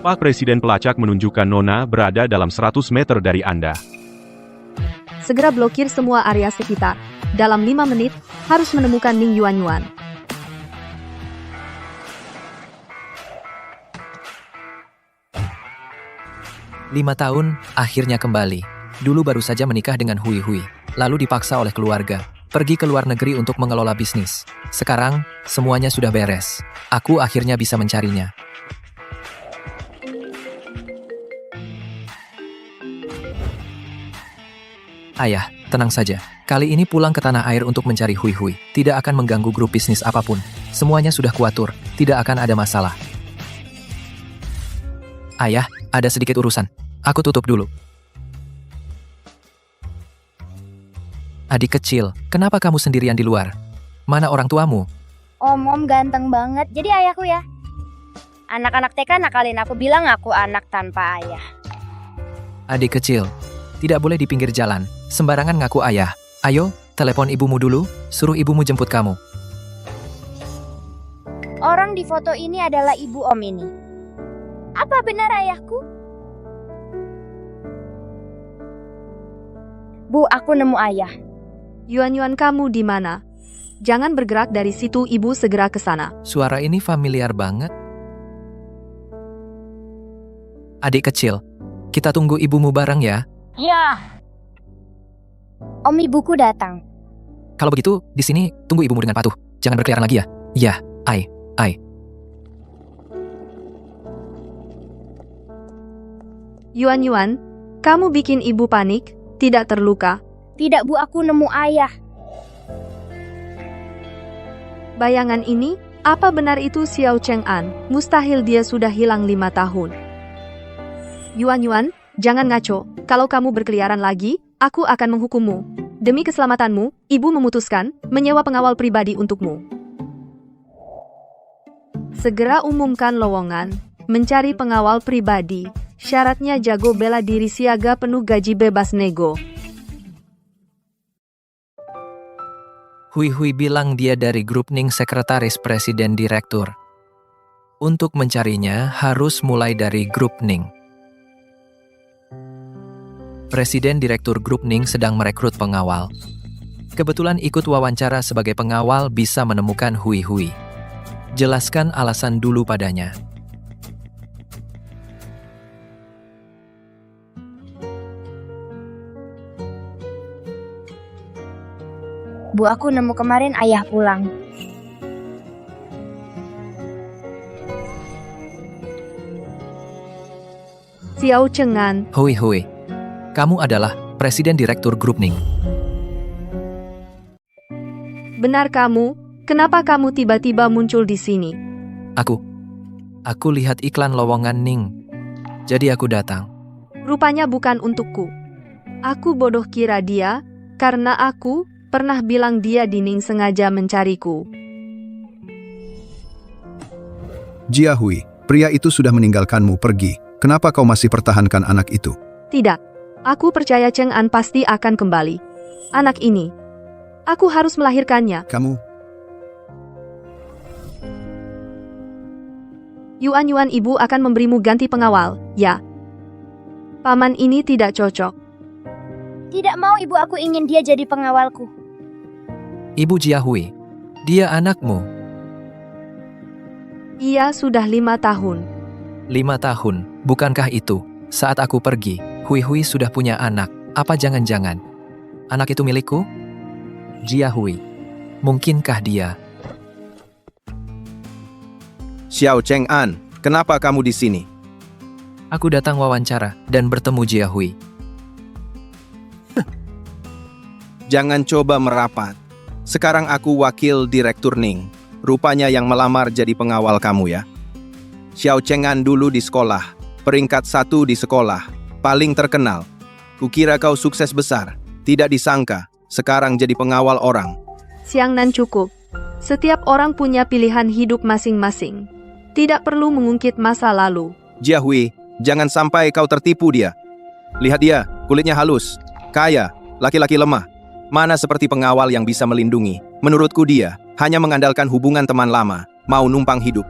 Pak Presiden pelacak menunjukkan Nona berada dalam 100 meter dari Anda. Segera blokir semua area sekitar. Dalam 5 menit, harus menemukan Ning Yuanyuan. Lima tahun, akhirnya kembali. Dulu baru saja menikah dengan Hui Hui, lalu dipaksa oleh keluarga. Pergi ke luar negeri untuk mengelola bisnis. Sekarang, semuanya sudah beres. Aku akhirnya bisa mencarinya. Ayah, tenang saja. Kali ini pulang ke tanah air untuk mencari Hui Hui. Tidak akan mengganggu grup bisnis apapun. Semuanya sudah kuatur. Tidak akan ada masalah. Ayah, ada sedikit urusan. Aku tutup dulu. Adik kecil, kenapa kamu sendirian di luar? Mana orang tuamu? Om ganteng banget, jadi ayahku ya. Anak-anak TK nakalin aku bilang aku anak tanpa ayah. Adik kecil, tidak boleh di pinggir jalan. Sembarangan ngaku ayah. Ayo, telepon ibumu dulu, suruh ibumu jemput kamu. Orang di foto ini adalah ibu Om ini. Apa benar ayahku? Bu, aku nemu ayah. Yuanyuan, kamu di mana? Jangan bergerak dari situ, ibu segera ke sana. Suara ini familiar banget. Adik kecil, kita tunggu ibumu bareng ya. Ya. Om, ibuku datang. Kalau begitu, di sini tunggu ibumu dengan patuh. Jangan berkeliaran lagi ya. Ya, ai. Yuanyuan, kamu bikin ibu panik, tidak terluka. Tidak, Bu, aku nemu ayah. Bayangan ini, apa benar itu Xiao Cheng'an? Mustahil, dia sudah hilang 5 tahun. Yuanyuan, jangan ngaco. Kalau kamu berkeliaran lagi, aku akan menghukummu. Demi keselamatanmu, ibu memutuskan menyewa pengawal pribadi untukmu. Segera umumkan lowongan, mencari pengawal pribadi. Syaratnya jago bela diri, siaga penuh, gaji bebas nego. Hui Hui bilang dia dari grup Ning, sekretaris presiden direktur. Untuk mencarinya harus mulai dari grup Ning. Presiden direktur grup Ning sedang merekrut pengawal. Kebetulan ikut wawancara sebagai pengawal bisa menemukan Hui Hui. Jelaskan alasan dulu padanya. Bu, aku nemu kemarin ayah pulang. Xiao Cheng'an, Hui Hui, kamu adalah presiden direktur grup Ning. benar kamu? Kenapa kamu tiba-tiba muncul di sini? Aku lihat iklan lowongan Ning. Jadi aku datang. Rupanya bukan untukku. Aku bodoh kira dia, karena aku pernah bilang dia di Ning sengaja mencariku. Jia Hui, pria itu sudah meninggalkanmu pergi. Kenapa kau masih pertahankan anak itu? Tidak, aku percaya Cheng'an pasti akan kembali. Anak ini, aku harus melahirkannya. Kamu, Yuanyuan, ibu akan memberimu ganti pengawal, ya. Paman ini tidak cocok. Tidak mau, ibu, aku ingin dia jadi pengawalku. Ibu Jia Hui, dia anakmu. Ia sudah 5 tahun. 5 tahun, bukankah itu? Saat aku pergi, Hui Hui sudah punya anak. Apa jangan-jangan anak itu milikku? Jia Hui, mungkinkah dia? Xiao Cheng'an, kenapa kamu di sini? Aku datang wawancara dan bertemu Jia Hui. Jangan coba merapat. Sekarang aku wakil direktur Ning. Rupanya yang melamar jadi pengawal kamu ya. Xiao Cheng'an dulu di sekolah. Peringkat 1 di sekolah. Paling terkenal. Kukira kau sukses besar. Tidak disangka, sekarang jadi pengawal orang. Xiangnan, cukup. Setiap orang punya pilihan hidup masing-masing. Tidak perlu mengungkit masa lalu. Jia Hui, jangan sampai kau tertipu dia. Lihat dia, kulitnya halus, kaya, laki-laki lemah. Mana seperti pengawal yang bisa melindungi. Menurutku dia hanya mengandalkan hubungan teman lama, mau numpang hidup.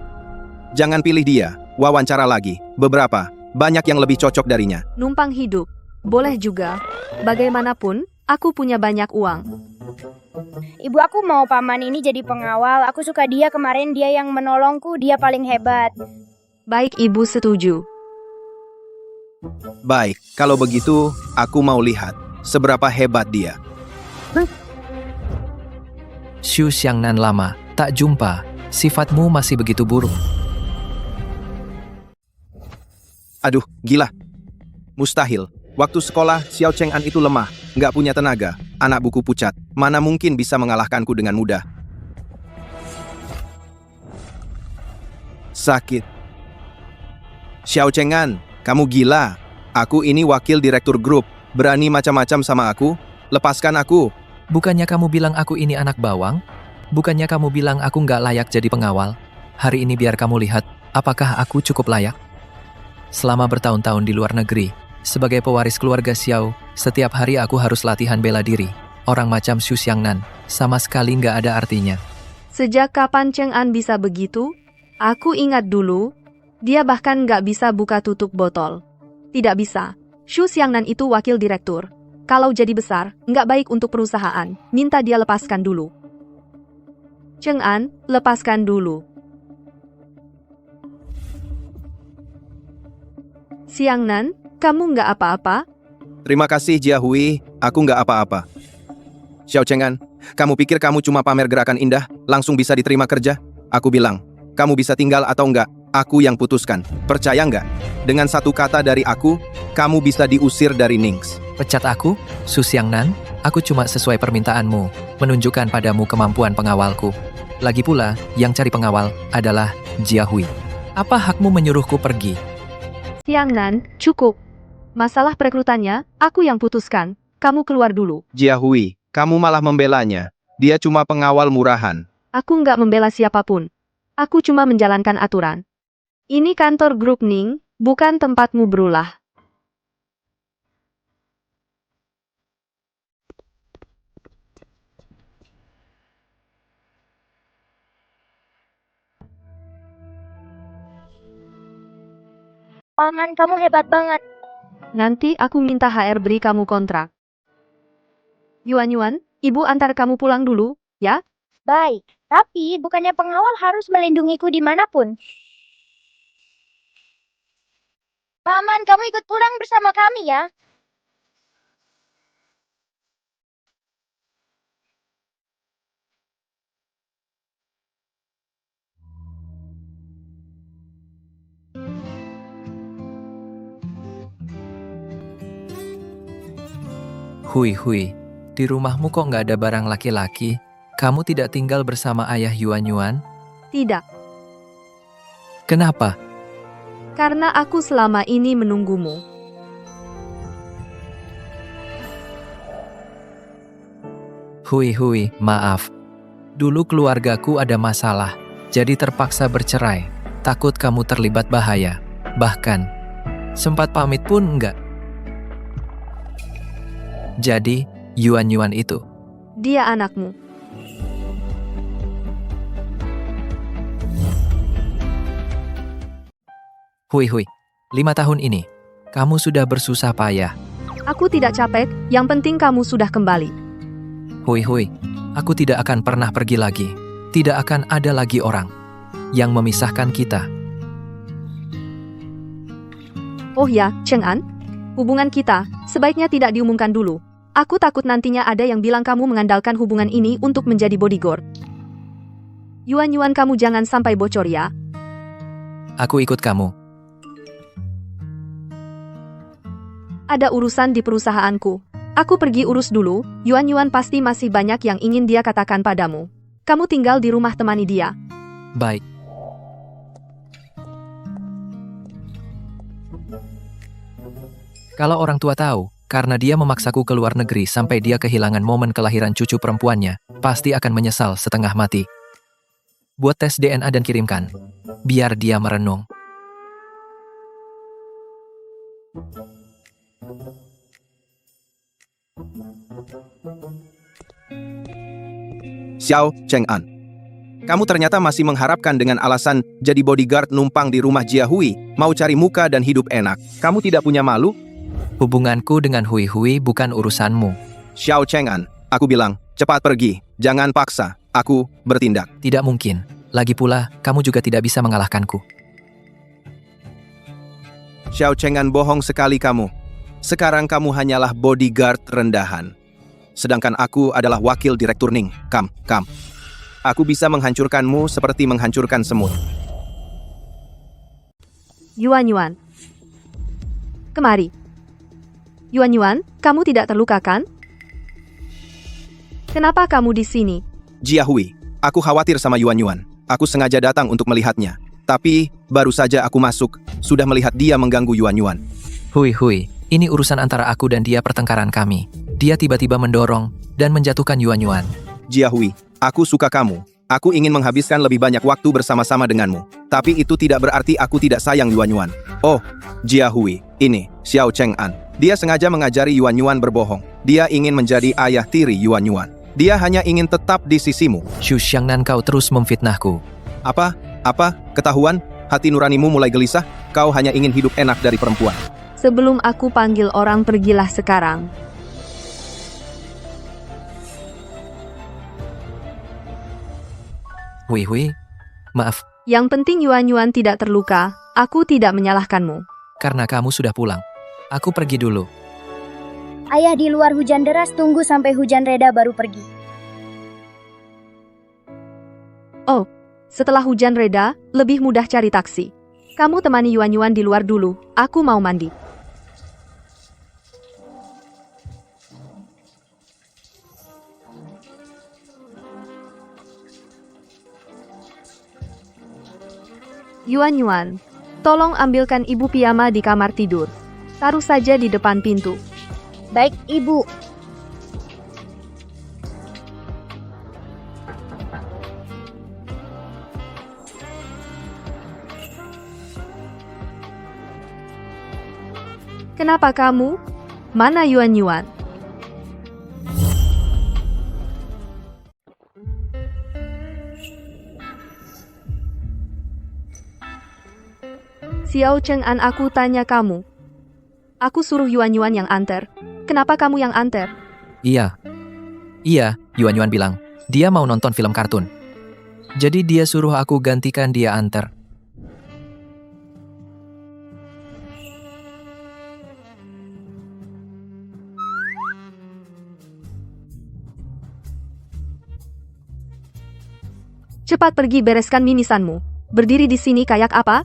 Jangan pilih dia, wawancara lagi. Beberapa, banyak yang lebih cocok darinya. Numpang hidup. Boleh juga. Bagaimanapun, aku punya banyak uang. Ibu aku mau paman ini jadi pengawal. Aku suka dia, kemarin dia yang menolongku, dia paling hebat. Baik, ibu setuju. Baik, kalau begitu, aku mau lihat seberapa hebat dia. Xu Xiangnan lama, tak jumpa. Sifatmu masih begitu buruk. Aduh, gila. Mustahil. Waktu sekolah, Xiao Cheng'an itu lemah, nggak punya tenaga, anak buku pucat. Mana mungkin bisa mengalahkanku dengan mudah. Sakit. Xiao Cheng'an, kamu gila. Aku ini wakil direktur grup. Berani macam-macam sama aku? Lepaskan aku. Bukannya kamu bilang aku ini anak bawang? Bukannya kamu bilang aku nggak layak jadi pengawal? Hari ini biar kamu lihat, apakah aku cukup layak? Selama bertahun-tahun di luar negeri, sebagai pewaris keluarga Xiao, setiap hari aku harus latihan bela diri. Orang macam Xu Xiangnan, sama sekali nggak ada artinya. Sejak kapan Cheng'an bisa begitu? Aku ingat dulu, dia bahkan nggak bisa buka tutup botol. Tidak bisa. Xu Xiangnan itu wakil direktur. Kalau jadi besar, nggak baik untuk perusahaan. Minta dia lepaskan dulu. Cheng'an, lepaskan dulu. Xiangnan, kamu nggak apa-apa? Terima kasih, Jia Hui. Aku nggak apa-apa. Xiao Cheng'an, kamu pikir kamu cuma pamer gerakan indah, langsung bisa diterima kerja? Aku bilang, kamu bisa tinggal atau enggak? Aku yang putuskan. Percaya nggak? Dengan satu kata dari aku, kamu bisa diusir dari Ningx. Pecat aku, Xu Xiangnan, aku cuma sesuai permintaanmu, menunjukkan padamu kemampuan pengawalku. Lagi pula, yang cari pengawal adalah Jia Hui. Apa hakmu menyuruhku pergi? Xiangnan, cukup. Masalah perekrutannya, aku yang putuskan. Kamu keluar dulu. Jia Hui, kamu malah membelanya. Dia cuma pengawal murahan. Aku nggak membela siapapun. Aku cuma menjalankan aturan. Ini kantor grup Ning, bukan tempatmu berulah. Paman, kamu hebat banget. Nanti aku minta HR beri kamu kontrak. Yuan, ibu antar kamu pulang dulu, ya? Baik, tapi bukannya pengawal harus melindungiku dimanapun. Paman, kamu ikut pulang bersama kami ya. Hui, di rumahmu kok nggak ada barang laki-laki? Kamu tidak tinggal bersama ayah Yuan? Tidak, Kenapa? karena aku selama ini menunggumu. Hui, maaf. Dulu keluargaku ada masalah, jadi terpaksa bercerai. Takut kamu terlibat bahaya. Bahkan, sempat pamit pun enggak. Jadi, Yuan itu. Dia anakmu. Hui, 5 tahun ini, kamu sudah bersusah payah. Aku tidak capek, yang penting kamu sudah kembali. Hui, aku tidak akan pernah pergi lagi. Tidak akan ada lagi orang yang memisahkan kita. Oh ya, Cheng'an, hubungan kita sebaiknya tidak diumumkan dulu. Aku takut nantinya ada yang bilang kamu mengandalkan hubungan ini untuk menjadi bodyguard. Yuan, kamu jangan sampai bocor ya. Aku ikut kamu. Ada urusan di perusahaanku. Aku pergi urus dulu. Yuan pasti masih banyak yang ingin dia katakan padamu. Kamu tinggal di rumah temani dia. Baik. Kalau orang tua tahu, karena dia memaksaku ke luar negeri sampai dia kehilangan momen kelahiran cucu perempuannya, pasti akan menyesal setengah mati. Buat tes DNA dan kirimkan. Biar dia merenung. Xiao Cheng'an, Kamu ternyata masih mengharapkan dengan alasan jadi bodyguard numpang di rumah Jia Hui, mau cari muka dan hidup enak. Kamu tidak punya malu? Hubunganku dengan Hui Hui bukan urusanmu. Xiao Cheng'an, aku bilang, cepat pergi. Jangan paksa. Aku bertindak. Tidak mungkin. Lagi pula, kamu juga tidak bisa mengalahkanku. Xiao Cheng'an, bohong sekali kamu. Sekarang kamu hanyalah bodyguard rendahan. Sedangkan aku adalah wakil direktur Ning. Kam. Aku bisa menghancurkanmu seperti menghancurkan semut. Yuan. Kemari. Yuan, kamu tidak terluka kan? Kenapa kamu di sini? Jia Hui, aku khawatir sama Yuan. Aku sengaja datang untuk melihatnya. Tapi, baru saja aku masuk, sudah melihat dia mengganggu Yuan. Hui, ini urusan antara aku dan dia, pertengkaran kami. Dia tiba-tiba mendorong dan menjatuhkan Yuan. Jia Hui, aku suka kamu. Aku ingin menghabiskan lebih banyak waktu bersama-sama denganmu. Tapi itu tidak berarti aku tidak sayang Yuan. Oh, Jia Hui, ini Xiao Cheng'an. Dia sengaja mengajari Yuan berbohong. Dia ingin menjadi ayah tiri Yuan. Dia hanya ingin tetap di sisimu. Xu Xiangnan, kau terus memfitnahku. Apa? Ketahuan? Hati nuranimu mulai gelisah? Kau hanya ingin hidup enak dari perempuan. Sebelum aku panggil orang, pergilah sekarang. Hui, maaf, Yang penting Yuan tidak terluka, aku tidak menyalahkanmu. karena kamu sudah pulang. Aku pergi dulu. Ayah di luar hujan deras, tunggu sampai hujan reda baru pergi. Setelah hujan reda, lebih mudah cari taksi. Kamu temani Yuan di luar dulu, aku mau mandi. Yuan, tolong ambilkan ibu piyama di kamar tidur. Taruh saja di depan pintu. Baik, Ibu. Kenapa kamu? Mana Yuan? Xiao Cheng'an, aku tanya kamu. Aku suruh Yuan yang antar. Kenapa kamu yang antar? Iya, Yuan bilang. Dia mau nonton film kartun. Jadi dia suruh aku gantikan dia antar. Cepat pergi bereskan mimisanmu. Berdiri di sini kayak apa?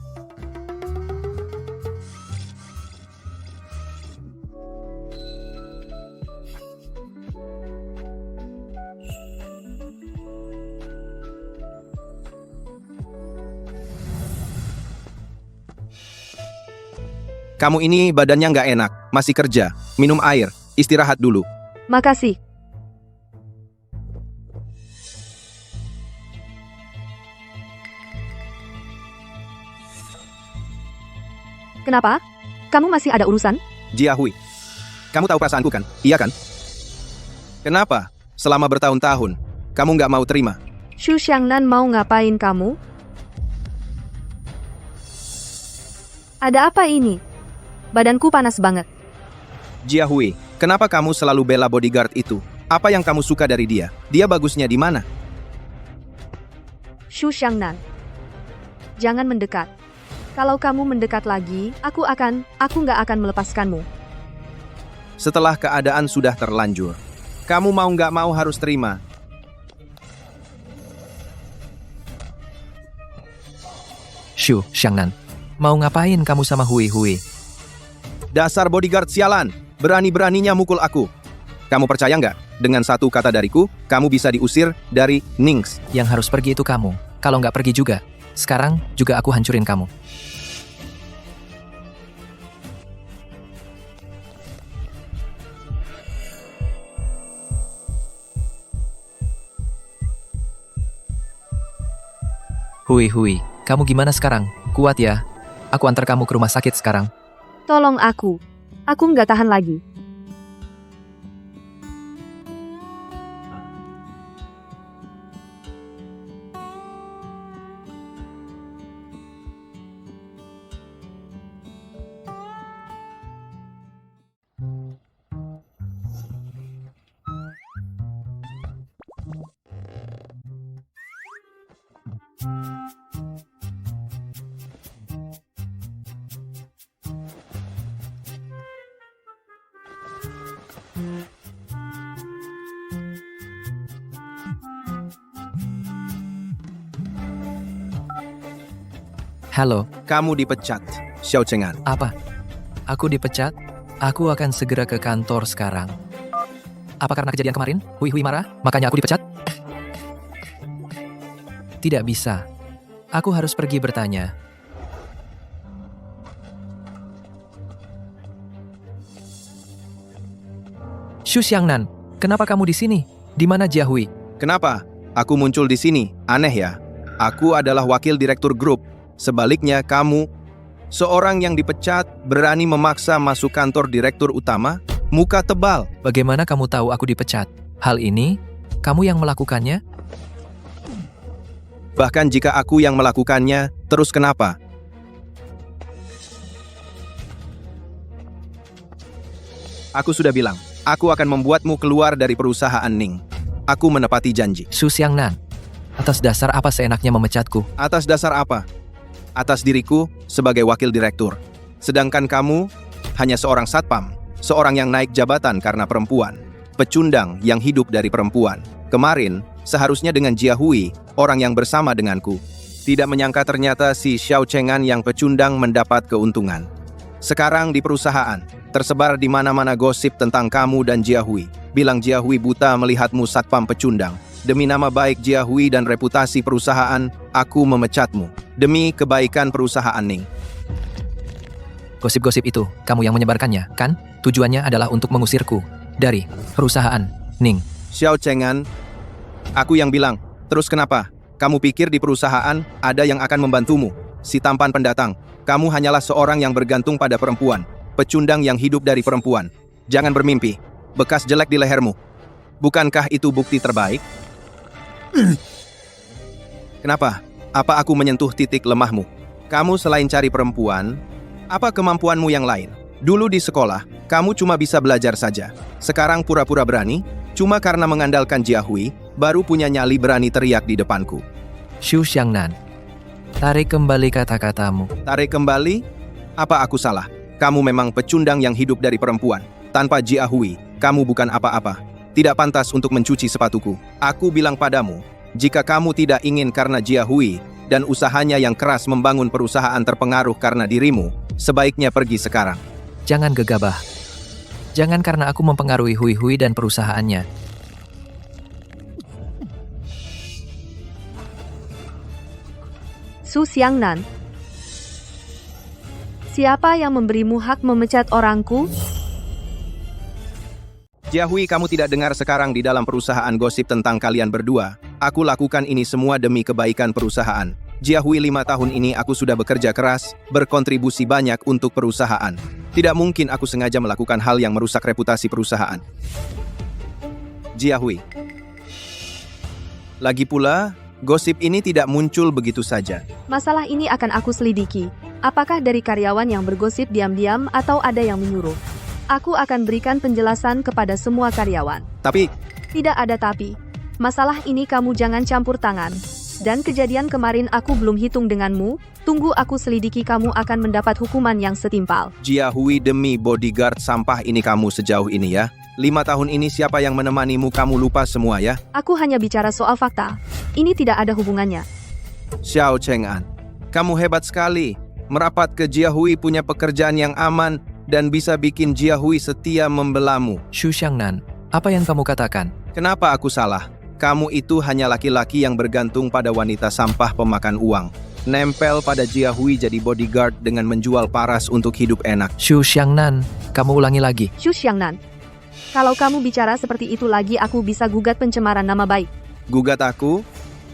Kamu ini badannya nggak enak, masih kerja. Minum air, istirahat dulu. Makasih. Kenapa? Kamu masih ada urusan? Jia Hui, kamu tahu perasaanku kan? Iya kan? Kenapa? Selama bertahun-tahun, kamu nggak mau terima. Xu Xiangnan mau ngapain kamu? Ada apa ini? Badanku panas banget. Jia Hui, kenapa kamu selalu bela bodyguard itu? Apa yang kamu suka dari dia? Dia bagusnya di mana? Xu Xiangnan, jangan mendekat. Kalau kamu mendekat lagi, aku nggak akan melepaskanmu. Setelah keadaan sudah terlanjur, kamu mau nggak mau harus terima. Xu Xiangnan, mau ngapain kamu sama Hui? Dasar bodyguard sialan, berani-beraninya mukul aku. Kamu percaya nggak? Dengan satu kata dariku, kamu bisa diusir dari Ningx. Yang harus pergi itu kamu. Kalau nggak pergi juga, sekarang juga aku hancurin kamu. Hui, kamu gimana sekarang? Kuat ya? Aku antar kamu ke rumah sakit sekarang. Tolong aku nggak tahan lagi. Halo, Kamu dipecat, Xiao Cheng'an. apa? Aku dipecat? Aku akan segera ke kantor sekarang. Apa karena kejadian kemarin? Hui marah, makanya aku dipecat? Tidak bisa. Aku harus pergi bertanya. Xu Xiangnan, kenapa kamu di sini? Di mana Jia Hui? Kenapa? Aku muncul di sini. Aneh ya? Aku adalah wakil direktur grup. Sebaliknya kamu, seorang yang dipecat, berani memaksa masuk kantor direktur utama? Muka tebal. Bagaimana kamu tahu aku dipecat? Hal ini, kamu yang melakukannya? Bahkan jika aku yang melakukannya, terus kenapa? Aku sudah bilang, aku akan membuatmu keluar dari perusahaan Ning. Aku menepati janji. Xu Xiangnan, atas dasar apa seenaknya memecatku? Atas dasar apa? Atas diriku sebagai wakil direktur. Sedangkan kamu hanya seorang satpam, seorang yang naik jabatan karena perempuan, pecundang yang hidup dari perempuan. Kemarin, seharusnya dengan Jia Hui, orang yang bersama denganku. Tidak menyangka ternyata si Xiao Cheng'an yang pecundang mendapat keuntungan. Sekarang di perusahaan, tersebar di mana-mana gosip tentang kamu dan Jia Hui. Bilang Jia Hui buta melihatmu satpam pecundang. Demi nama baik Jia Hui dan reputasi perusahaan, aku memecatmu. Demi kebaikan perusahaan Ning. Gosip-gosip itu, kamu yang menyebarkannya, kan? Tujuannya adalah untuk mengusirku dari perusahaan Ning. Xiao Cheng'an, aku yang bilang. Terus kenapa? Kamu pikir di perusahaan ada yang akan membantumu? Si tampan pendatang, kamu hanyalah seorang yang bergantung pada perempuan. Pecundang yang hidup dari perempuan. Jangan bermimpi. Bekas jelek di lehermu. Bukankah itu bukti terbaik? Kenapa? Apa aku menyentuh titik lemahmu? Kamu selain cari perempuan, apa kemampuanmu yang lain? Dulu di sekolah, kamu cuma bisa belajar saja. Sekarang pura-pura berani, cuma karena mengandalkan Jia Hui, baru punya nyali berani teriak di depanku. Xu Xiangnan, tarik kembali kata-katamu. Tarik kembali? Apa aku salah? Kamu memang pecundang yang hidup dari perempuan. Tanpa Jia Hui, kamu bukan apa-apa. Tidak pantas untuk mencuci sepatuku. Aku bilang padamu, jika kamu tidak ingin karena Jia Hui dan usahanya yang keras membangun perusahaan terpengaruh karena dirimu, sebaiknya pergi sekarang. Jangan gegabah. Jangan karena aku mempengaruhi Hui dan perusahaannya. Xu Xiangnan. Siapa yang memberimu hak memecat orangku? Jia Hui, kamu tidak dengar sekarang di dalam perusahaan gosip tentang kalian berdua. Aku lakukan ini semua demi kebaikan perusahaan. Jia Hui, 5 tahun ini aku sudah bekerja keras, berkontribusi banyak untuk perusahaan. Tidak mungkin aku sengaja melakukan hal yang merusak reputasi perusahaan. Jia Hui. Lagi pula, gosip ini tidak muncul begitu saja. Masalah ini akan aku selidiki. Apakah dari karyawan yang bergosip diam-diam atau ada yang menyuruh? Aku akan berikan penjelasan kepada semua karyawan. Tapi, Tidak ada tapi. Masalah ini kamu jangan campur tangan. Dan kejadian kemarin aku belum hitung denganmu. Tunggu aku selidiki, kamu akan mendapat hukuman yang setimpal. Jia Hui, demi bodyguard sampah ini kamu sejauh ini ya. 5 tahun ini siapa yang menemanimu, kamu lupa semua ya. Aku hanya bicara soal fakta. Ini tidak ada hubungannya. Xiao Cheng'an, kamu hebat sekali. Merapat ke Jia Hui punya pekerjaan yang aman dan bisa bikin Jia Hui setia membelamu. Xu Xiangnan, apa yang kamu katakan? Kenapa aku salah? Kamu itu hanya laki-laki yang bergantung pada wanita sampah pemakan uang. Nempel pada Jia Hui jadi bodyguard dengan menjual paras untuk hidup enak. Xu Xiangnan, kamu ulangi lagi. Xu Xiangnan. Kalau kamu bicara seperti itu lagi, aku bisa gugat pencemaran nama baik. Gugat aku?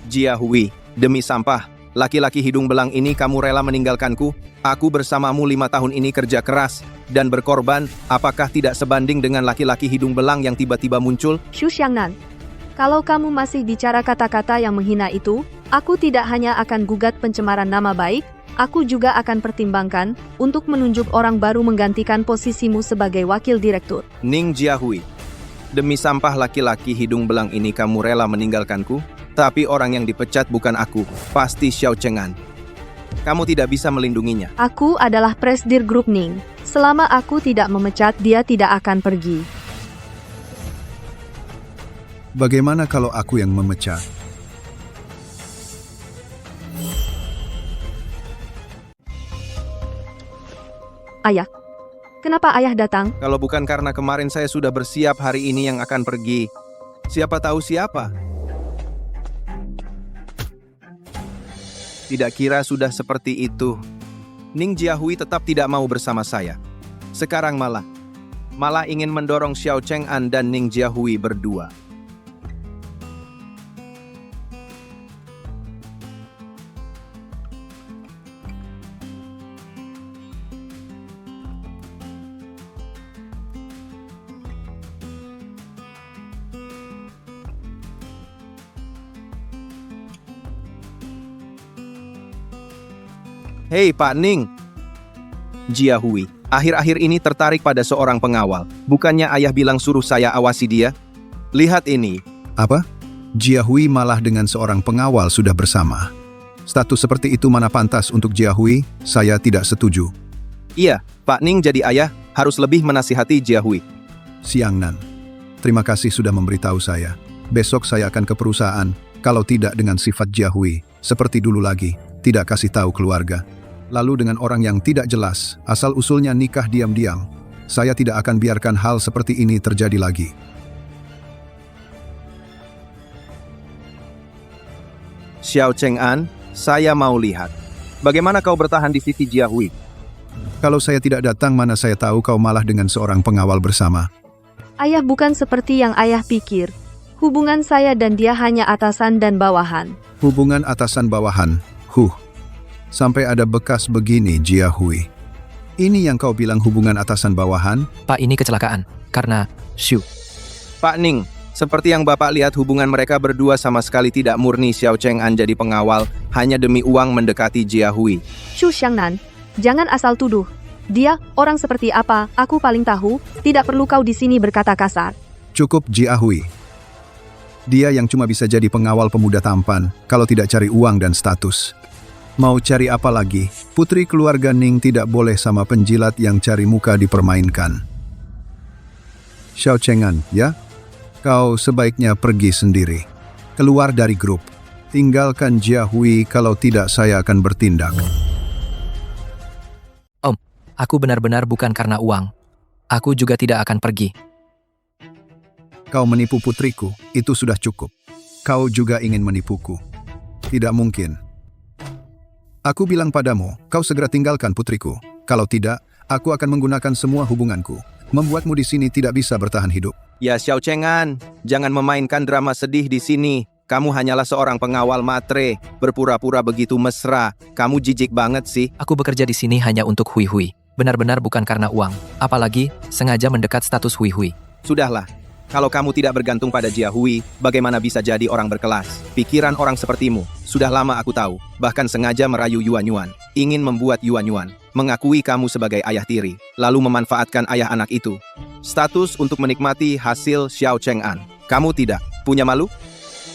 Jia Hui, demi sampah, laki-laki hidung belang ini kamu rela meninggalkanku? Aku bersamamu 5 tahun ini kerja keras dan berkorban, apakah tidak sebanding dengan laki-laki hidung belang yang tiba-tiba muncul? Xu Xiangnan. Kalau kamu masih bicara kata-kata yang menghina itu, aku tidak hanya akan gugat pencemaran nama baik, aku juga akan pertimbangkan untuk menunjuk orang baru menggantikan posisimu sebagai wakil direktur. Ning Jia Hui, demi sampah laki-laki hidung belang ini kamu rela meninggalkanku? Tapi orang yang dipecat bukan aku, pasti Xiao Cheng'an. Kamu tidak bisa melindunginya. Aku adalah Presdir Grup Ning. Selama aku tidak memecat, dia tidak akan pergi. Bagaimana kalau aku yang memecat? Ayah, kenapa ayah datang? Kalau bukan karena kemarin saya sudah bersiap hari ini yang akan pergi. Siapa tahu siapa? Tidak kira sudah seperti itu. Ning Jiahui tetap tidak mau bersama saya. Sekarang malah ingin mendorong Xiao Cheng'an dan Ning Jiahui berdua. Hei Pak Ning, Jiahui, akhir-akhir ini tertarik pada seorang pengawal. Bukannya ayah bilang suruh saya awasi dia? Lihat ini. Apa? Jiahui malah dengan seorang pengawal sudah bersama. Status seperti itu mana pantas untuk Jiahui? Saya tidak setuju. Iya, Pak Ning jadi ayah harus lebih menasihati Jiahui. Xiangnan, terima kasih sudah memberitahu saya. Besok saya akan ke perusahaan, kalau tidak dengan sifat Jiahui, seperti dulu lagi, tidak kasih tahu keluarga. Lalu dengan orang yang tidak jelas, asal-usulnya nikah diam-diam. Saya tidak akan biarkan hal seperti ini terjadi lagi. Xiao Cheng'an, saya mau lihat. Bagaimana kau bertahan di sisi Jiahui? Kalau saya tidak datang, mana saya tahu kau malah dengan seorang pengawal bersama. Ayah bukan seperti yang ayah pikir. Hubungan saya dan dia hanya atasan dan bawahan. Hubungan atasan-bawahan, sampai ada bekas begini, Jiahui. Ini yang kau bilang hubungan atasan-bawahan? Pak, ini kecelakaan. Karena, Pak Ning, seperti yang Bapak lihat hubungan mereka berdua sama sekali tidak murni. Xiao Cheng'an jadi pengawal hanya demi uang mendekati Jiahui. Shu Xiangnan, jangan asal tuduh. Dia orang seperti apa, aku paling tahu. Tidak perlu kau di sini berkata kasar. Cukup, Jiahui. Dia yang cuma bisa jadi pengawal pemuda tampan, kalau tidak cari uang dan status. Mau cari apa lagi? Putri keluarga Ning tidak boleh sama penjilat yang cari muka dipermainkan. Xiao Cheng'an, ya? Kau sebaiknya pergi sendiri. Keluar dari grup. Tinggalkan Jiahui, kalau tidak saya akan bertindak. Om, aku benar-benar bukan karena uang. Aku juga tidak akan pergi. Kau menipu putriku, itu sudah cukup. Kau juga ingin menipuku. Tidak mungkin. Aku bilang padamu, kau segera tinggalkan putriku. Kalau tidak, aku akan menggunakan semua hubunganku. Membuatmu di sini tidak bisa bertahan hidup. Ya Xiao Cheng'an, jangan memainkan drama sedih di sini. Kamu hanyalah seorang pengawal matre, berpura-pura begitu mesra. Kamu jijik banget sih. Aku bekerja di sini hanya untuk hui-hui. Benar-benar bukan karena uang. Apalagi, sengaja mendekat status hui-hui. Sudahlah. Kalau kamu tidak bergantung pada Jiahui, bagaimana bisa jadi orang berkelas? Pikiran orang sepertimu, sudah lama aku tahu, bahkan sengaja merayu Yuan Yuan, ingin membuat Yuan Yuan mengakui kamu sebagai ayah tiri, lalu memanfaatkan ayah anak itu. Status untuk menikmati hasil Xiao Cheng'an. Kamu tidak punya malu?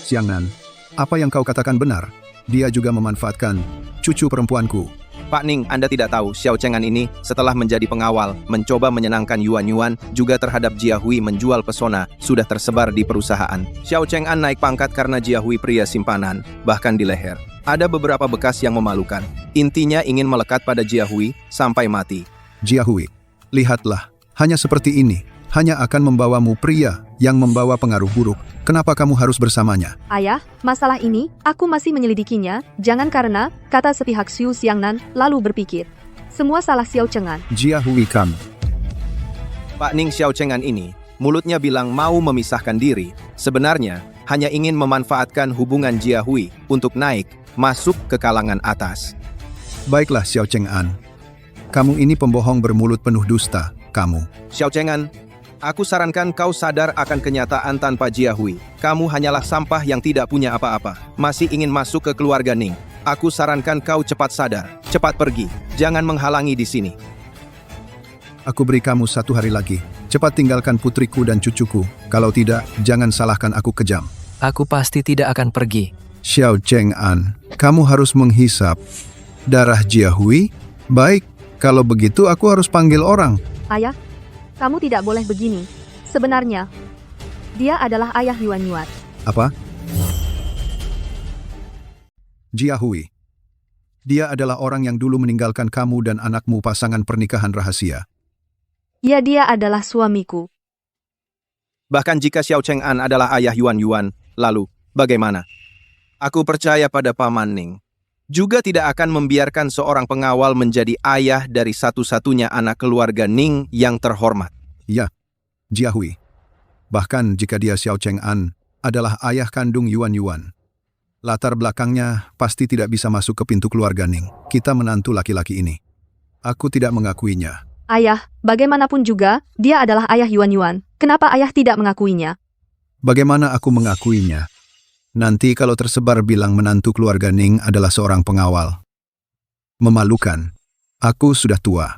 Xiangnan, apa yang kau katakan benar. Dia juga memanfaatkan cucu perempuanku. Pak Ning, Anda tidak tahu Xiao Cheng'an ini setelah menjadi pengawal, mencoba menyenangkan Yuan Yuan, juga terhadap Jiahui menjual pesona, sudah tersebar di perusahaan. Xiao Cheng'an naik pangkat karena Jiahui pria simpanan, bahkan di leher. Ada beberapa bekas yang memalukan. Intinya ingin melekat pada Jiahui sampai mati. Jiahui, lihatlah, hanya seperti ini. Hanya akan membawamu pria yang membawa pengaruh buruk. Kenapa kamu harus bersamanya? Ayah, masalah ini, aku masih menyelidikinya. Jangan karena, kata sepihak Xu Xiangnan, lalu berpikir. Semua salah Xiao Cheng'an. Jiahui kamu. Pak Ning Xiao Cheng'an ini, mulutnya bilang mau memisahkan diri. Sebenarnya, hanya ingin memanfaatkan hubungan Jiahui untuk naik, masuk ke kalangan atas. Baiklah Xiao Cheng'an. Kamu ini pembohong bermulut penuh dusta, kamu. Xiao Cheng'an, aku sarankan kau sadar akan kenyataan tanpa Jiahui. Kamu hanyalah sampah yang tidak punya apa-apa. Masih ingin masuk ke keluarga Ning. Aku sarankan kau cepat sadar. Cepat pergi. Jangan menghalangi di sini. Aku beri kamu 1 hari lagi. Cepat tinggalkan putriku dan cucuku. Kalau tidak, jangan salahkan aku kejam. Aku pasti tidak akan pergi. Xiao Cheng'an, kamu harus menghisap darah Jia Hui? Baik, kalau begitu aku harus panggil orang. Ayah, kamu tidak boleh begini. Sebenarnya, dia adalah ayah Yuan Yuan. Apa? Jia Hui. Dia adalah orang yang dulu meninggalkan kamu dan anakmu pasangan pernikahan rahasia. Ya, dia adalah suamiku. Bahkan jika Xiao Cheng'an adalah ayah Yuan Yuan, lalu bagaimana? Aku percaya pada Paman Ning. Juga tidak akan membiarkan seorang pengawal menjadi ayah dari satu-satunya anak keluarga Ning yang terhormat. Ya, Jia Hui. Bahkan jika dia Xiao Cheng'an adalah ayah kandung Yuan Yuan. Latar belakangnya pasti tidak bisa masuk ke pintu keluarga Ning. Kita menantu laki-laki ini. Aku tidak mengakuinya. Ayah, bagaimanapun juga, dia adalah ayah Yuan Yuan. Kenapa ayah tidak mengakuinya? Bagaimana aku mengakuinya? Nanti kalau tersebar bilang menantu keluarga Ning adalah seorang pengawal. Memalukan. Aku sudah tua.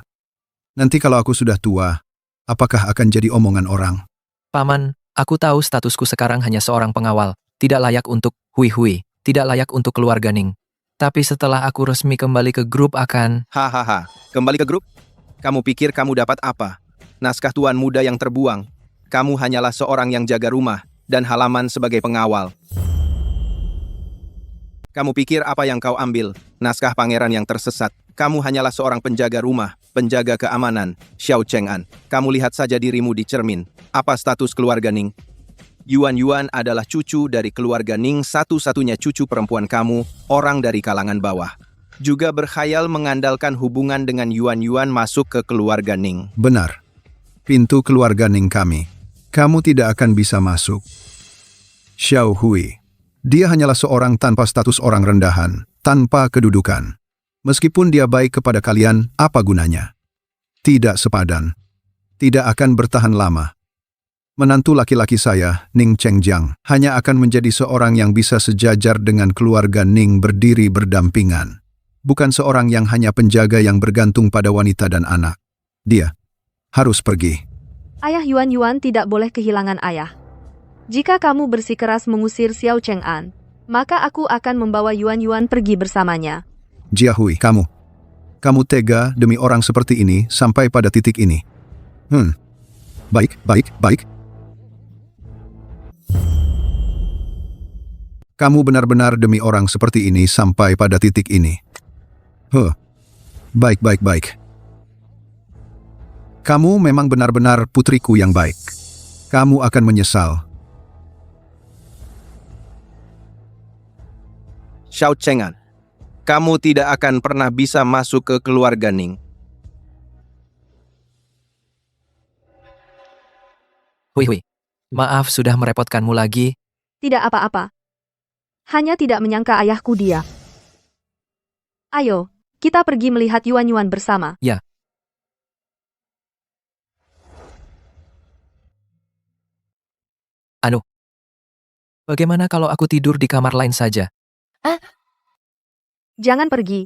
Nanti kalau aku sudah tua, apakah akan jadi omongan orang? Paman, aku tahu statusku sekarang hanya seorang pengawal. Tidak layak untuk Hui-Hui. Tidak layak untuk keluarga Ning. Tapi setelah aku resmi kembali ke grup akan... Hahaha, kembali ke grup? Kamu pikir kamu dapat apa? Naskah tuan muda yang terbuang. Kamu hanyalah seorang yang jaga rumah dan halaman sebagai pengawal. Kamu pikir apa yang kau ambil? Naskah pangeran yang tersesat. Kamu hanyalah seorang penjaga rumah, penjaga keamanan, Xiao Cheng'an. Kamu lihat saja dirimu di cermin. Apa status keluarga Ning? Yuan Yuan adalah cucu dari keluarga Ning, satu-satunya cucu perempuan kamu, orang dari kalangan bawah. Juga berkhayal mengandalkan hubungan dengan Yuan Yuan masuk ke keluarga Ning. Benar. Pintu keluarga Ning kami. Kamu tidak akan bisa masuk. Xiao Hui. Dia hanyalah seorang tanpa status orang rendahan, tanpa kedudukan. Meskipun dia baik kepada kalian, apa gunanya? Tidak sepadan. Tidak akan bertahan lama. Menantu laki-laki saya, Ning Chengjiang, hanya akan menjadi seorang yang bisa sejajar dengan keluarga Ning berdiri berdampingan. Bukan seorang yang hanya penjaga yang bergantung pada wanita dan anak. Dia harus pergi. Ayah Yuan Yuan tidak boleh kehilangan ayah. Jika kamu bersikeras mengusir Xiao Cheng'an, maka aku akan membawa Yuan Yuan pergi bersamanya. Jia Hui, kamu tega demi orang seperti ini sampai pada titik ini. Baik. Kamu benar-benar demi orang seperti ini sampai pada titik ini. Baik. Kamu memang benar-benar putriku yang baik. Kamu akan menyesal. Xiao Cheng'an, kamu tidak akan pernah bisa masuk ke keluarga Ning. Hui-Hui. Maaf sudah merepotkanmu lagi. Tidak apa-apa. Hanya tidak menyangka ayahku dia. Ayo, kita pergi melihat Yuan Yuan bersama. Ya. Anu. Bagaimana kalau aku tidur di kamar lain saja? Jangan pergi.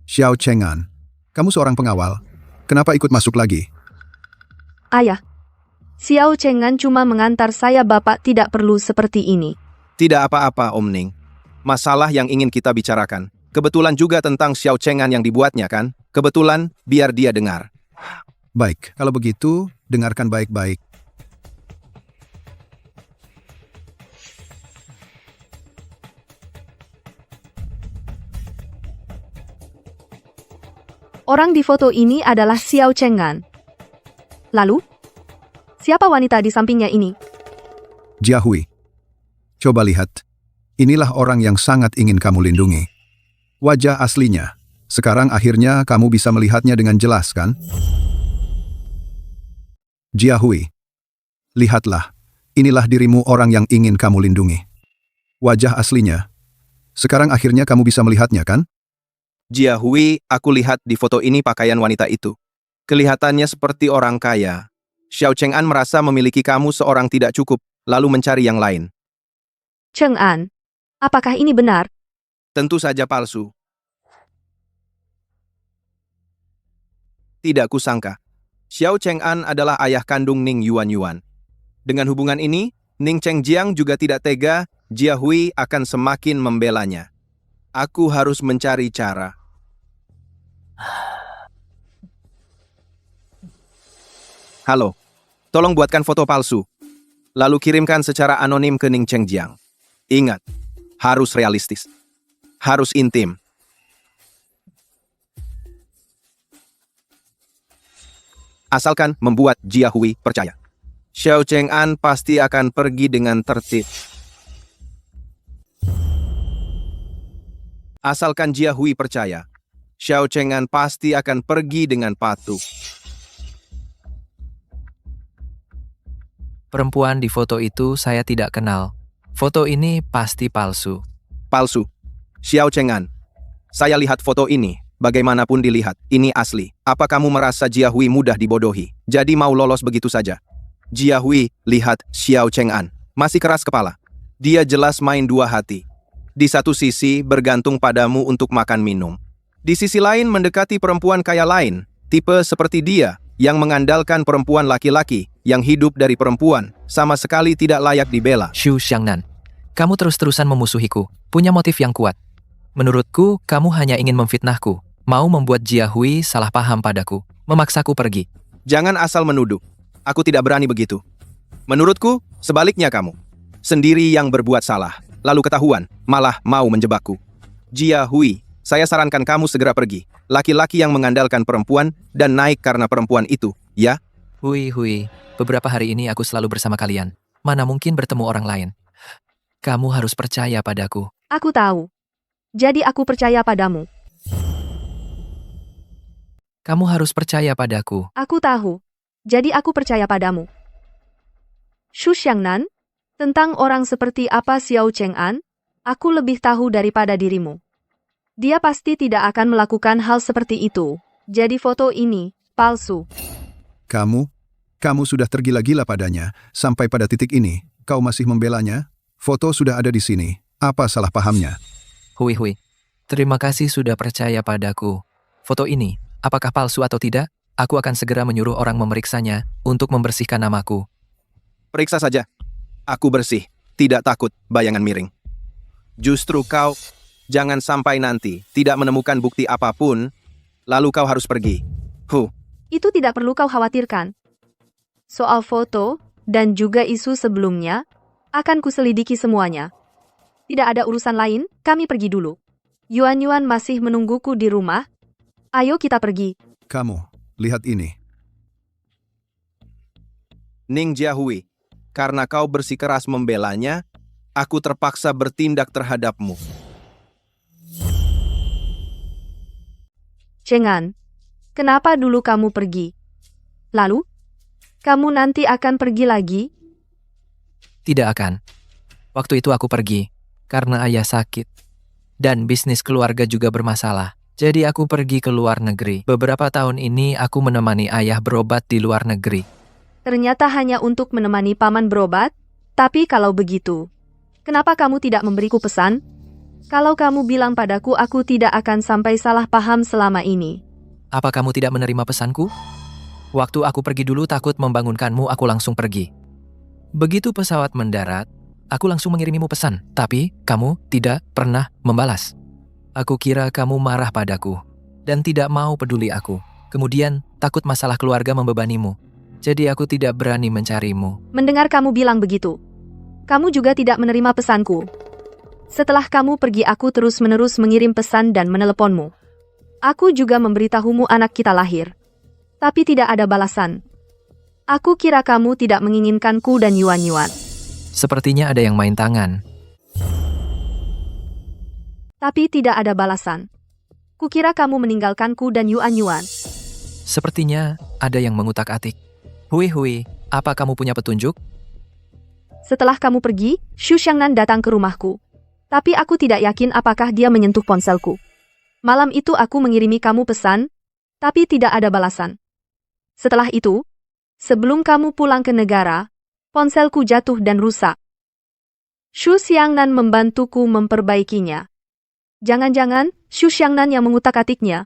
Xiao Cheng'an, kamu seorang pengawal. Kenapa ikut masuk lagi? Ayah, Xiao Cheng'an cuma mengantar saya, Bapak tidak perlu seperti ini. Tidak apa-apa, Om Ning. Masalah yang ingin kita bicarakan. Kebetulan juga tentang Xiao Cheng'an yang dibuatnya, kan? Kebetulan, biar dia dengar. Baik, kalau begitu, dengarkan baik-baik. Orang di foto ini adalah Xiao Cheng'an. Lalu, siapa wanita di sampingnya ini? Jia Hui. Coba lihat. Inilah orang yang sangat ingin kamu lindungi. Wajah aslinya. Sekarang akhirnya kamu bisa melihatnya dengan jelas, kan? Jia Hui. Lihatlah, inilah dirimu orang yang ingin kamu lindungi. Wajah aslinya. Sekarang akhirnya kamu bisa melihatnya, kan? Jia Hui, aku lihat di foto ini pakaian wanita itu. Kelihatannya seperti orang kaya. Xiao Cheng'an merasa memiliki kamu seorang tidak cukup, lalu mencari yang lain. Cheng'an, apakah ini benar? Tentu saja palsu. Tidak kusangka. Xiao Cheng'an adalah ayah kandung Ning Yuan. Dengan hubungan ini, Ning Chengjiang juga tidak tega, Jia Hui akan semakin membelanya. Aku harus mencari cara. Halo, tolong buatkan foto palsu. Lalu kirimkan secara anonim ke Ning Chengjiang. Ingat, harus realistis. Harus intim. Asalkan membuat Jia Hui percaya. Xiao Cheng'an pasti akan pergi dengan tertib. Asalkan Jia Hui percaya, Xiao Cheng'an pasti akan pergi dengan patuh. Perempuan di foto itu saya tidak kenal. Foto ini pasti palsu. Palsu. Xiao Cheng'an. Saya lihat foto ini. Bagaimanapun dilihat, ini asli. Apa kamu merasa Jia Hui mudah dibodohi? Jadi mau lolos begitu saja? Jia Hui, lihat Xiao Cheng'an. Masih keras kepala. Dia jelas main dua hati. Di satu sisi, bergantung padamu untuk makan minum. Di sisi lain, mendekati perempuan kaya lain, tipe seperti dia, yang mengandalkan perempuan laki-laki, yang hidup dari perempuan, sama sekali tidak layak dibela. Xu Xiangnan, kamu terus-terusan memusuhiku, punya motif yang kuat. Menurutku, kamu hanya ingin memfitnahku, mau membuat Jia Hui salah paham padaku, memaksaku pergi. Jangan asal menuduh. Aku tidak berani begitu. Menurutku, sebaliknya kamu. Sendiri yang berbuat salah. Lalu ketahuan, malah mau menjebakku. Jia Hui, saya sarankan kamu segera pergi. Laki-laki yang mengandalkan perempuan dan naik karena perempuan itu, ya? Hui, beberapa hari ini aku selalu bersama kalian. Mana mungkin bertemu orang lain? Kamu harus percaya padaku. Aku tahu. Jadi aku percaya padamu. Kamu harus percaya padaku. Aku tahu. Jadi aku percaya padamu. Xu Xiangnan, tentang orang seperti apa Xiao Cheng'an, aku lebih tahu daripada dirimu. Dia pasti tidak akan melakukan hal seperti itu. Jadi foto ini palsu. Kamu sudah tergila-gila padanya. Sampai pada titik ini, kau masih membelanya? Foto sudah ada di sini. Apa salah pahamnya? Hui, terima kasih sudah percaya padaku. Foto ini, apakah palsu atau tidak? Aku akan segera menyuruh orang memeriksanya untuk membersihkan namaku. Periksa saja. Aku bersih, tidak takut bayangan miring. Justru kau, jangan sampai nanti tidak menemukan bukti apapun, lalu kau harus pergi. Itu tidak perlu kau khawatirkan. Soal foto, dan juga isu sebelumnya, akan kuselidiki semuanya. Tidak ada urusan lain, kami pergi dulu. Yuan masih menungguku di rumah. Ayo kita pergi. Kamu, lihat ini. Ning Jia Hui, karena kau bersikeras membelanya, aku terpaksa bertindak terhadapmu. Cheng'an, kenapa dulu kamu pergi? Lalu, kamu nanti akan pergi lagi? Tidak akan. Waktu itu aku pergi, karena ayah sakit. Dan bisnis keluarga juga bermasalah. Jadi aku pergi ke luar negeri. Beberapa tahun ini aku menemani ayah berobat di luar negeri. Ternyata hanya untuk menemani paman berobat? Tapi kalau begitu, kenapa kamu tidak memberiku pesan? Kalau kamu bilang padaku aku tidak akan sampai salah paham selama ini. Apa kamu tidak menerima pesanku? Waktu aku pergi dulu takut membangunkanmu, aku langsung pergi. Begitu pesawat mendarat, aku langsung mengirimimu pesan, tapi kamu tidak pernah membalas. Aku kira kamu marah padaku dan tidak mau peduli aku. Kemudian takut masalah keluarga membebanimu. Jadi aku tidak berani mencarimu. Mendengar kamu bilang begitu, kamu juga tidak menerima pesanku. Setelah kamu pergi aku terus-menerus mengirim pesan dan meneleponmu. Aku juga memberitahumu anak kita lahir. Tapi tidak ada balasan. Aku kira kamu tidak menginginkanku dan Yuan. Sepertinya ada yang main tangan. Tapi tidak ada balasan. Kukira kamu meninggalkanku dan Yuan. Sepertinya ada yang mengutak-atik. Hui, Apa kamu punya petunjuk? Setelah kamu pergi, Xu Xiangnan datang ke rumahku. Tapi aku tidak yakin apakah dia menyentuh ponselku. Malam itu aku mengirimi kamu pesan, tapi tidak ada balasan. Setelah itu, sebelum kamu pulang ke negara, ponselku jatuh dan rusak. Xu Xiangnan membantuku memperbaikinya. Jangan-jangan Xu Xiangnan yang mengutak-atiknya.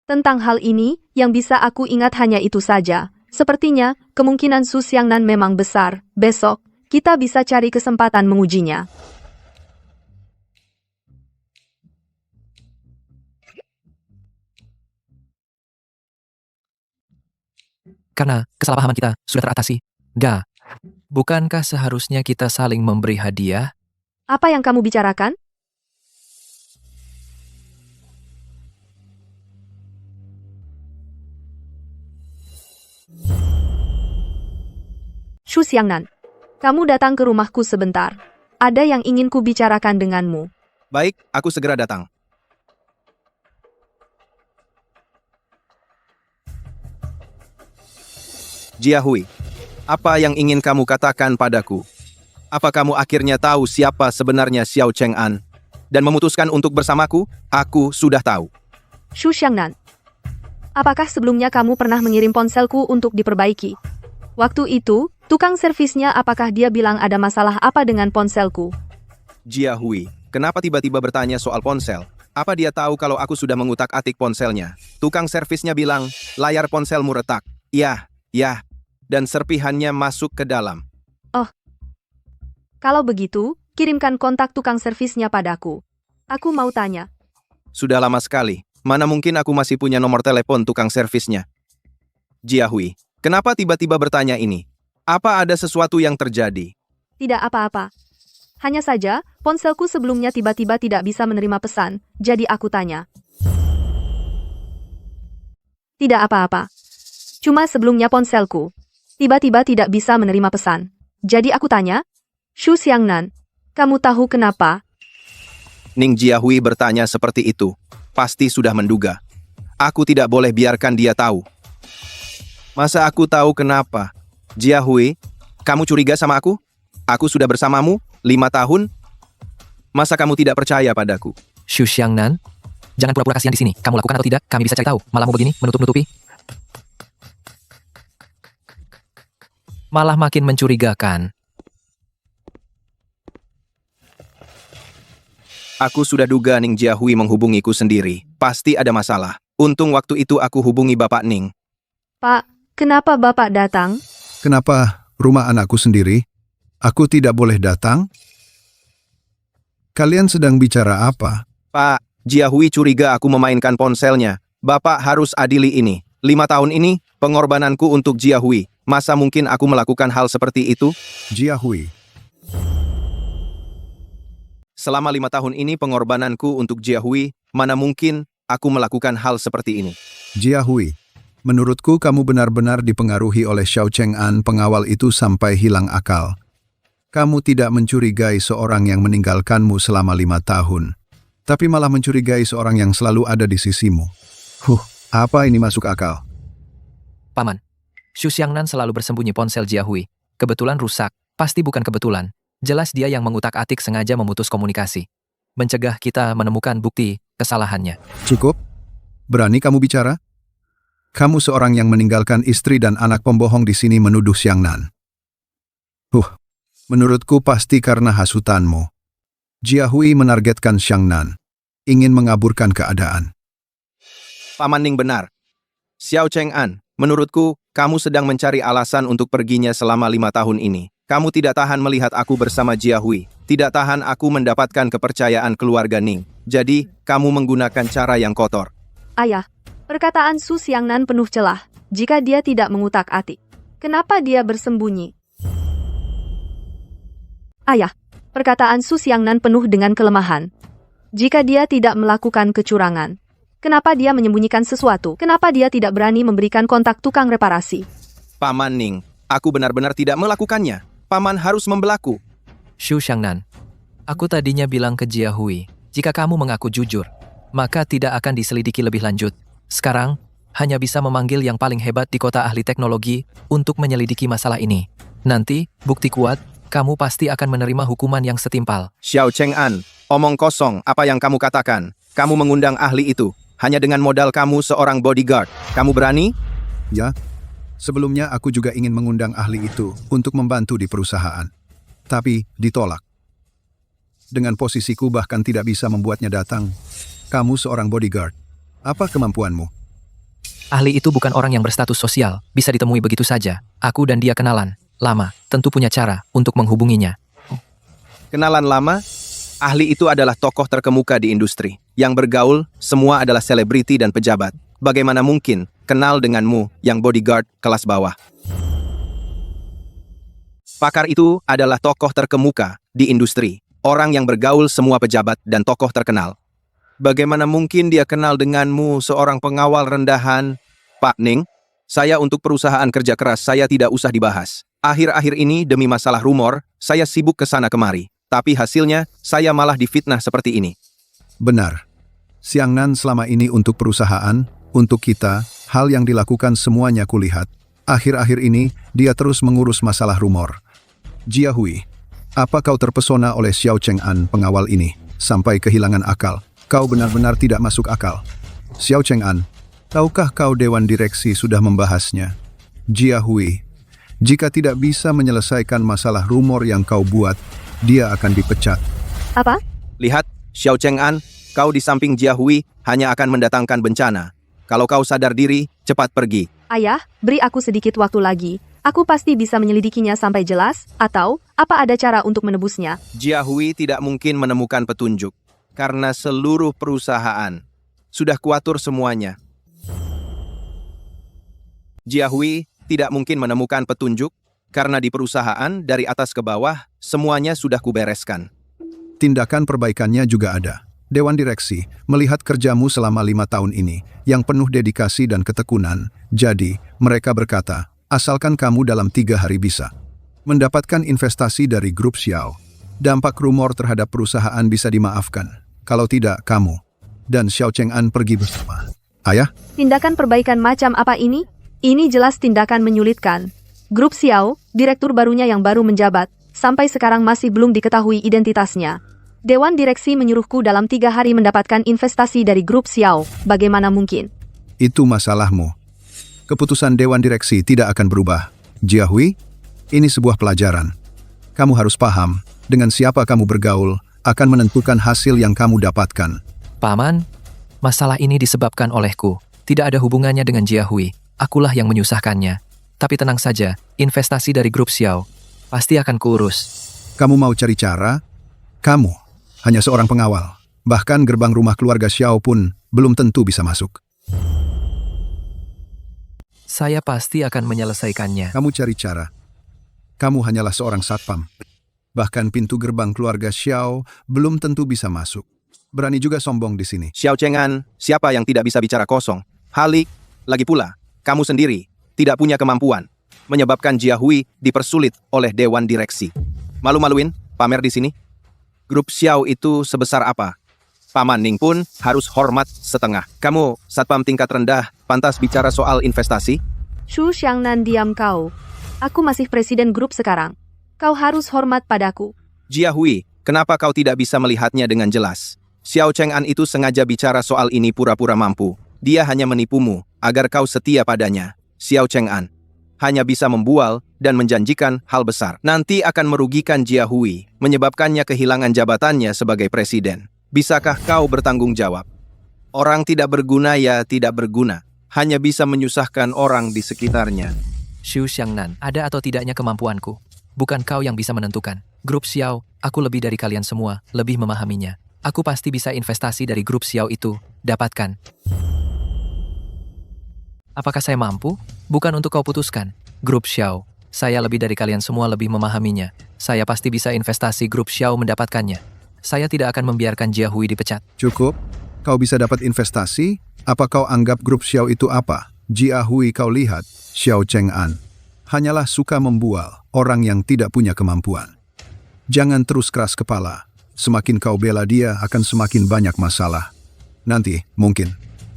Tentang hal ini, yang bisa aku ingat hanya itu saja. Sepertinya, kemungkinan Xu Xiangnan memang besar. Besok, kita bisa cari kesempatan mengujinya. Karena kesalahpahaman kita sudah teratasi. Ga, bukankah seharusnya kita saling memberi hadiah? Apa yang kamu bicarakan? Xu Xiangnan, kamu datang ke rumahku sebentar. Ada yang ingin ku bicarakan denganmu. Baik, aku segera datang. Jia Hui, apa yang ingin kamu katakan padaku? Apa kamu akhirnya tahu siapa sebenarnya Xiao Cheng'an dan memutuskan untuk bersamaku? Aku sudah tahu. Xu Xiangnan, apakah sebelumnya kamu pernah mengirim ponselku untuk diperbaiki? Waktu itu, tukang servisnya apakah dia bilang ada masalah apa dengan ponselku? Jia Hui, kenapa tiba-tiba bertanya soal ponsel? Apa dia tahu kalau aku sudah mengutak-atik ponselnya? Tukang servisnya bilang, layar ponselmu retak. Ya. Dan serpihannya masuk ke dalam. Kalau begitu, kirimkan kontak tukang servisnya padaku. Aku mau tanya. Sudah lama sekali. Mana mungkin aku masih punya nomor telepon tukang servisnya? Jia Hui, kenapa tiba-tiba bertanya ini? Apa ada sesuatu yang terjadi? Tidak apa-apa. Hanya saja, ponselku sebelumnya tiba-tiba tidak bisa menerima pesan, jadi aku tanya. Tidak apa-apa. Cuma sebelumnya ponselku tiba-tiba tidak bisa menerima pesan. Jadi aku tanya, Xu Xiangnan, kamu tahu kenapa? Ning Jia Hui bertanya seperti itu. Pasti sudah menduga. Aku tidak boleh biarkan dia tahu. Masa aku tahu kenapa? Jia Hui, kamu curiga sama aku? Aku sudah bersamamu 5 tahun. Masa kamu tidak percaya padaku? Xu Xiangnan, jangan pura-pura kasihan di sini. Kamu lakukan atau tidak, kami bisa cari tahu. Malah mau begini, menutup-nutupi. Malah makin mencurigakan. Aku sudah duga Ning Jia Hui menghubungiku sendiri. Pasti ada masalah. Untung waktu itu aku hubungi Bapak Ning. Pak, kenapa Bapak datang? Kenapa rumah anakku sendiri? Aku tidak boleh datang? Kalian sedang bicara apa? Pak, Jia Hui curiga aku memainkan ponselnya. Bapak harus adili ini. 5 tahun ini, pengorbananku untuk Jia Hui. Masa mungkin aku melakukan hal seperti itu? Jia Hui, Selama 5 tahun ini pengorbananku untuk Jia Hui, mana mungkin aku melakukan hal seperti ini? Jia Hui, menurutku kamu benar-benar dipengaruhi oleh Xiao Cheng'an pengawal itu sampai hilang akal. Kamu tidak mencurigai seorang yang meninggalkanmu selama 5 tahun, tapi malah mencurigai seorang yang selalu ada di sisimu. Apa ini masuk akal? Paman, Xu Xiangnan selalu bersembunyi ponsel Jia Hui. Kebetulan rusak, pasti bukan kebetulan. Jelas dia yang mengutak-atik sengaja memutus komunikasi. Mencegah kita menemukan bukti kesalahannya. Cukup? Berani kamu bicara? Kamu seorang yang meninggalkan istri dan anak pembohong di sini menuduh Xiangnan. Menurutku pasti karena hasutanmu. Jia Hui menargetkan Xiangnan, ingin mengaburkan keadaan. Paman Ning benar. Xiao Cheng'an, menurutku, kamu sedang mencari alasan untuk perginya selama 5 tahun ini. Kamu tidak tahan melihat aku bersama Jia Hui. Tidak tahan aku mendapatkan kepercayaan keluarga Ning. Jadi, kamu menggunakan cara yang kotor. Ayah, perkataan Xu Xiangnan penuh celah. Jika dia tidak mengutak-atik, kenapa dia bersembunyi? Ayah, perkataan Xu Xiangnan penuh dengan kelemahan. Jika dia tidak melakukan kecurangan, kenapa dia menyembunyikan sesuatu? Kenapa dia tidak berani memberikan kontak tukang reparasi? Paman Ning, aku benar-benar tidak melakukannya. Paman harus membelaku. Xu Xiangnan, aku tadinya bilang ke Jia Hui, jika kamu mengaku jujur, maka tidak akan diselidiki lebih lanjut. Sekarang, hanya bisa memanggil yang paling hebat di kota ahli teknologi untuk menyelidiki masalah ini. Nanti, bukti kuat, kamu pasti akan menerima hukuman yang setimpal. Xiao Cheng'an, omong kosong apa yang kamu katakan. Kamu mengundang ahli itu, hanya dengan modal kamu seorang bodyguard. Kamu berani? Ya, sebelumnya aku juga ingin mengundang ahli itu untuk membantu di perusahaan. Tapi ditolak. Dengan posisiku bahkan tidak bisa membuatnya datang. Kamu seorang bodyguard. Apa kemampuanmu? Ahli itu bukan orang yang berstatus sosial, bisa ditemui begitu saja. Aku dan dia kenalan lama, tentu punya cara untuk menghubunginya. Kenalan lama? Ahli itu adalah tokoh terkemuka di industri. Yang bergaul, semua adalah selebriti dan pejabat. Bagaimana mungkin kenal denganmu yang bodyguard kelas bawah? Pakar itu adalah tokoh terkemuka di industri. Orang yang bergaul semua pejabat dan tokoh terkenal. Bagaimana mungkin dia kenal denganmu seorang pengawal rendahan? Pak Ning, saya untuk perusahaan kerja keras saya tidak usah dibahas. Akhir-akhir ini demi masalah rumor, saya sibuk ke sana kemari. Tapi hasilnya, saya malah difitnah seperti ini. Benar. Xiangnan selama ini untuk perusahaan, untuk kita, hal yang dilakukan semuanya kulihat. Akhir-akhir ini, dia terus mengurus masalah rumor. Jia Hui, apa kau terpesona oleh Xiao Cheng'an pengawal ini, sampai kehilangan akal? Kau benar-benar tidak masuk akal. Xiao Cheng'an, tahukah kau Dewan Direksi sudah membahasnya? Jia Hui, jika tidak bisa menyelesaikan masalah rumor yang kau buat, dia akan dipecat. Apa? Lihat, Xiao Cheng'an, kau di samping Jia Hui hanya akan mendatangkan bencana. Kalau kau sadar diri, cepat pergi. Ayah, beri aku sedikit waktu lagi. Aku pasti bisa menyelidikinya sampai jelas, atau apa ada cara untuk menebusnya? Jia Hui tidak mungkin menemukan petunjuk, karena seluruh perusahaan sudah kuatur semuanya. Jia Hui tidak mungkin menemukan petunjuk, karena di perusahaan dari atas ke bawah, semuanya sudah kubereskan. Tindakan perbaikannya juga ada. Dewan Direksi melihat kerjamu selama 5 tahun ini, yang penuh dedikasi dan ketekunan. Jadi, mereka berkata, asalkan kamu dalam 3 hari bisa mendapatkan investasi dari grup Xiao, dampak rumor terhadap perusahaan bisa dimaafkan. Kalau tidak, kamu dan Xiao Cheng'an pergi bersama. Ayah? Tindakan perbaikan macam apa ini? Ini jelas tindakan menyulitkan. Grup Xiao, direktur barunya yang baru menjabat, sampai sekarang masih belum diketahui identitasnya. Dewan Direksi menyuruhku dalam 3 hari mendapatkan investasi dari grup Xiao. Bagaimana mungkin? Itu masalahmu. Keputusan Dewan Direksi tidak akan berubah. Jia Hui, ini sebuah pelajaran. Kamu harus paham, dengan siapa kamu bergaul, akan menentukan hasil yang kamu dapatkan. Paman, masalah ini disebabkan olehku. Tidak ada hubungannya dengan Jia Hui. Akulah yang menyusahkannya. Tapi tenang saja, investasi dari grup Xiao pasti akan kuurus. Kamu mau cari cara? Kamu hanya seorang pengawal. Bahkan gerbang rumah keluarga Xiao pun belum tentu bisa masuk. Saya pasti akan menyelesaikannya. Kamu cari cara. Kamu hanyalah seorang satpam. Bahkan pintu gerbang keluarga Xiao belum tentu bisa masuk. Berani juga sombong di sini. Xiao Cheng'an, siapa yang tidak bisa bicara kosong? Halik, lagi pula, kamu sendiri tidak punya kemampuan, menyebabkan Jia Hui dipersulit oleh Dewan Direksi. Malu-maluin, pamer di sini. Grup Xiao itu sebesar apa? Paman Ning pun harus hormat setengah. Kamu, satpam tingkat rendah, pantas bicara soal investasi? Shu Xiangnan, diam kau. Aku masih presiden grup sekarang. Kau harus hormat padaku. Jia Hui, kenapa kau tidak bisa melihatnya dengan jelas? Xiao Cheng'an itu sengaja bicara soal ini pura-pura mampu. Dia hanya menipumu agar kau setia padanya. Xiao Cheng'an hanya bisa membual dan menjanjikan hal besar. Nanti akan merugikan Jia Hui, menyebabkannya kehilangan jabatannya sebagai presiden. Bisakah kau bertanggung jawab? Orang tidak berguna ya tidak berguna. Hanya bisa menyusahkan orang di sekitarnya. Shu Xiangnan, ada atau tidaknya kemampuanku? Bukan kau yang bisa menentukan. Grup Xiao, aku lebih dari kalian semua, lebih memahaminya. Aku pasti bisa investasi dari grup Xiao itu. Dapatkan. Apakah saya mampu? Bukan untuk kau putuskan. Grup Xiao, saya lebih dari kalian semua lebih memahaminya. Saya pasti bisa investasi grup Xiao mendapatkannya. Saya tidak akan membiarkan Jia Hui dipecat. Cukup? Kau bisa dapat investasi? Apa kau anggap grup Xiao itu apa? Jia Hui kau lihat, Xiao Cheng'an hanyalah suka membual orang yang tidak punya kemampuan. Jangan terus keras kepala. Semakin kau bela dia akan semakin banyak masalah. Nanti, mungkin,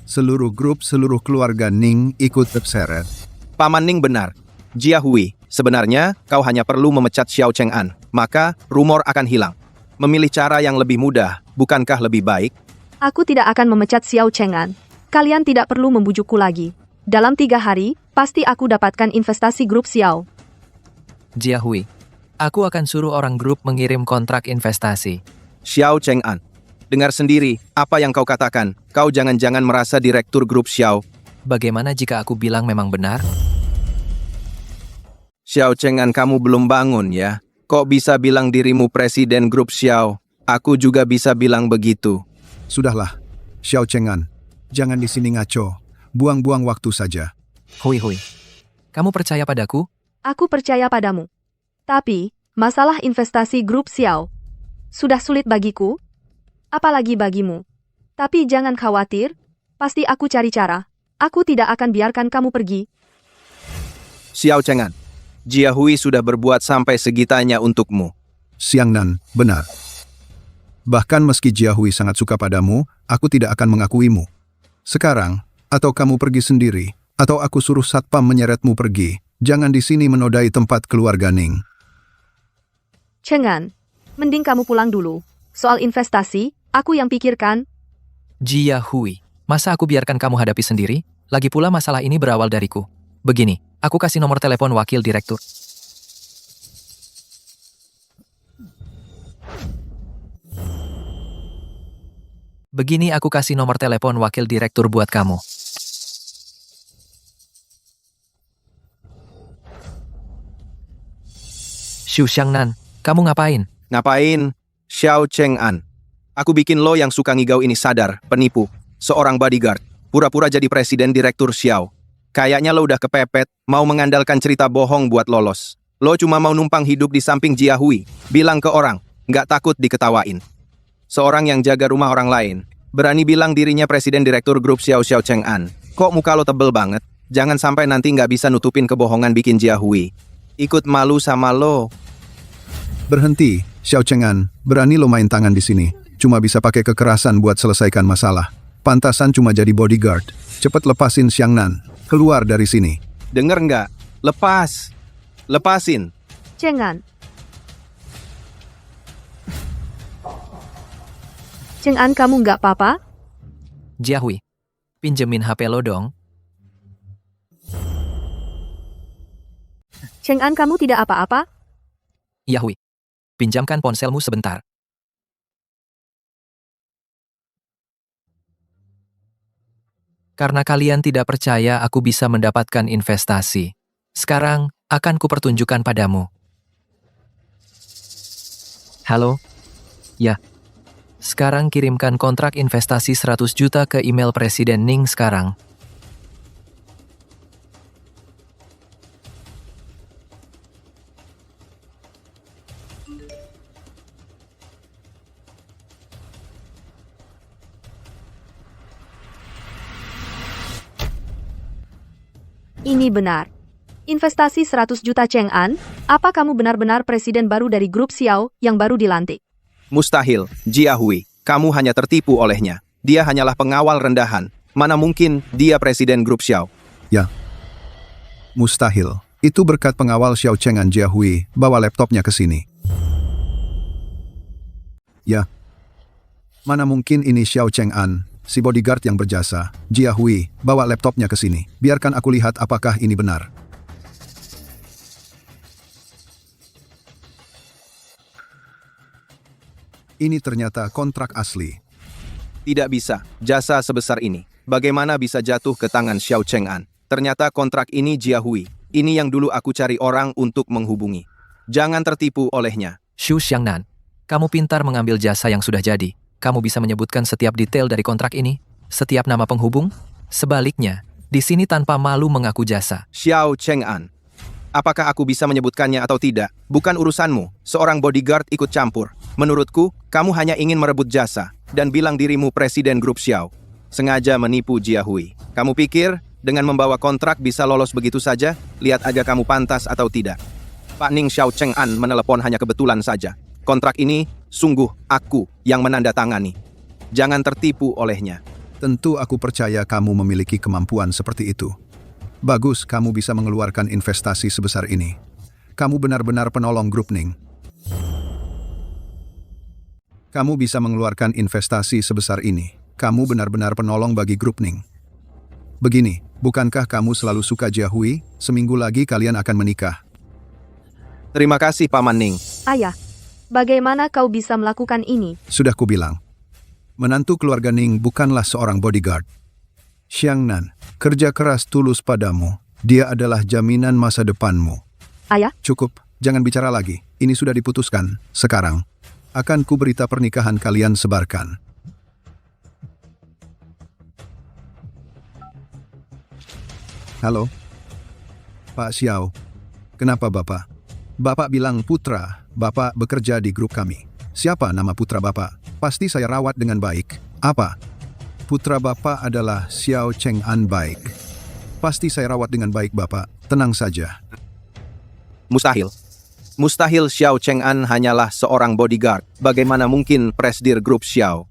Seluruh grup, seluruh keluarga Ning ikut terseret. Paman Ning benar. Jia Hui, sebenarnya kau hanya perlu memecat Xiao Cheng'an, maka rumor akan hilang. Memilih cara yang lebih mudah, bukankah lebih baik? Aku tidak akan memecat Xiao Cheng'an. Kalian tidak perlu membujukku lagi. Dalam 3 hari, pasti aku dapatkan investasi grup Xiao. Jia Hui, aku akan suruh orang grup mengirim kontrak investasi. Xiao Cheng'an, dengar sendiri apa yang kau katakan. Kau jangan-jangan merasa direktur grup Xiao. Bagaimana jika aku bilang memang benar? Xiao Cheng'an, kamu belum bangun ya? Kok bisa bilang dirimu presiden grup Xiao? Aku juga bisa bilang begitu. Sudahlah, Xiao Cheng'an. Jangan di sini ngaco. Buang-buang waktu saja. Hui, kamu percaya padaku? Aku percaya padamu. Tapi, masalah investasi grup Xiao sudah sulit bagiku, apalagi bagimu. Tapi jangan khawatir, pasti aku cari cara. Aku tidak akan biarkan kamu pergi. Xiao Cheng'an, Jia Hui sudah berbuat sampai segitanya untukmu. Xiangnan, benar. Bahkan meski Jia Hui sangat suka padamu, aku tidak akan mengakuimu. Sekarang, atau kamu pergi sendiri, atau aku suruh satpam menyeretmu pergi. Jangan di sini menodai tempat keluarga Ning. Cheng'an, mending kamu pulang dulu. Soal investasi, aku yang pikirkan. Jia Hui, masa aku biarkan kamu hadapi sendiri? Lagi pula masalah ini berawal dariku. Begini, aku kasih nomor telepon wakil direktur. Begini aku kasih nomor telepon wakil direktur buat kamu. Xu Xiangnan, kamu ngapain? Ngapain? Xiao Cheng'an. Aku bikin lo yang suka ngigau ini sadar, penipu. Seorang bodyguard, pura-pura jadi presiden direktur Xiao. Kayaknya lo udah kepepet, mau mengandalkan cerita bohong buat lolos. Lo cuma mau numpang hidup di samping Jia Hui. Bilang ke orang, nggak takut diketawain. Seorang yang jaga rumah orang lain, berani bilang dirinya presiden direktur grup Xiao Cheng'an. Kok muka lo tebel banget? Jangan sampai nanti nggak bisa nutupin kebohongan bikin Jia Hui ikut malu sama lo. Berhenti, Xiao Cheng'an. Berani lo main tangan di sini. Cuma bisa pakai kekerasan buat selesaikan masalah. Pantasan cuma jadi bodyguard. Cepet lepasin Xiangnan. Keluar dari sini. Denger nggak? Lepas. Lepasin. Cheng'an. Cheng'an, kamu nggak apa-apa? Jia Hui, pinjemin HP lo dong. Cheng'an, kamu tidak apa-apa? Ya Hui, pinjamkan ponselmu sebentar. Karena kalian tidak percaya aku bisa mendapatkan investasi. Sekarang, akan kupertunjukkan padamu. Halo? Ya. Sekarang kirimkan kontrak investasi 100 juta ke email Presiden Ning sekarang. Ini benar. Investasi 100 juta Cheng'an, apa kamu benar-benar presiden baru dari grup Xiao yang baru dilantik? Mustahil, Jia Hui. Kamu hanya tertipu olehnya. Dia hanyalah pengawal rendahan. Mana mungkin dia presiden grup Xiao? Ya. Mustahil. Itu berkat pengawal Xiao Cheng'an. Jia Hui bawa laptopnya ke sini. Ya. Mana mungkin ini Xiao Cheng'an, si bodyguard yang berjasa. Jia Hui bawa laptopnya ke sini. Biarkan aku lihat apakah ini benar. Ini ternyata kontrak asli. Tidak bisa. Jasa sebesar ini. Bagaimana bisa jatuh ke tangan Xiao Cheng'an? Ternyata kontrak ini Jia Hui. Ini yang dulu aku cari orang untuk menghubungi. Jangan tertipu olehnya. Xu Xiangnan, kamu pintar mengambil jasa yang sudah jadi. Kamu bisa menyebutkan setiap detail dari kontrak ini, setiap nama penghubung. Sebaliknya, di sini tanpa malu mengaku jasa. Xiao Cheng'an. Apakah aku bisa menyebutkannya atau tidak? Bukan urusanmu. Seorang bodyguard ikut campur. Menurutku, kamu hanya ingin merebut jasa dan bilang dirimu presiden grup Xiao. Sengaja menipu Jia Hui. Kamu pikir dengan membawa kontrak bisa lolos begitu saja? Lihat aja kamu pantas atau tidak. Pak Ning Xiao Cheng'an menelepon hanya kebetulan saja. Kontrak ini sungguh aku yang menandatangani. Jangan tertipu olehnya. Tentu aku percaya kamu memiliki kemampuan seperti itu. Bagus, kamu bisa mengeluarkan investasi sebesar ini. Kamu benar-benar penolong grup Ning. Kamu bisa mengeluarkan investasi sebesar ini. Kamu benar-benar penolong bagi grup Ning. Begini, bukankah kamu selalu suka Jiahui? Seminggu lagi kalian akan menikah. Terima kasih, Paman Ning. Ayah, bagaimana kau bisa melakukan ini? Sudah kubilang. Menantu keluarga Ning bukanlah seorang bodyguard. Xiangnan, kerja keras tulus padamu. Dia adalah jaminan masa depanmu. Ayah, Cukup, jangan bicara lagi. Ini sudah diputuskan. Sekarang, akan ku berita pernikahan kalian sebarkan. Halo? Pak Xiao. Kenapa Bapak? Bapak bilang putra, Bapak bekerja di grup kami. Siapa nama putra Bapak? Pasti saya rawat dengan baik. Apa? Putra Bapak adalah Xiao Cheng'an baik. Pasti saya rawat dengan baik Bapak. Tenang saja. Mustahil. Mustahil Xiao Cheng'an hanyalah seorang bodyguard. Bagaimana mungkin Presdir Grup Xiao?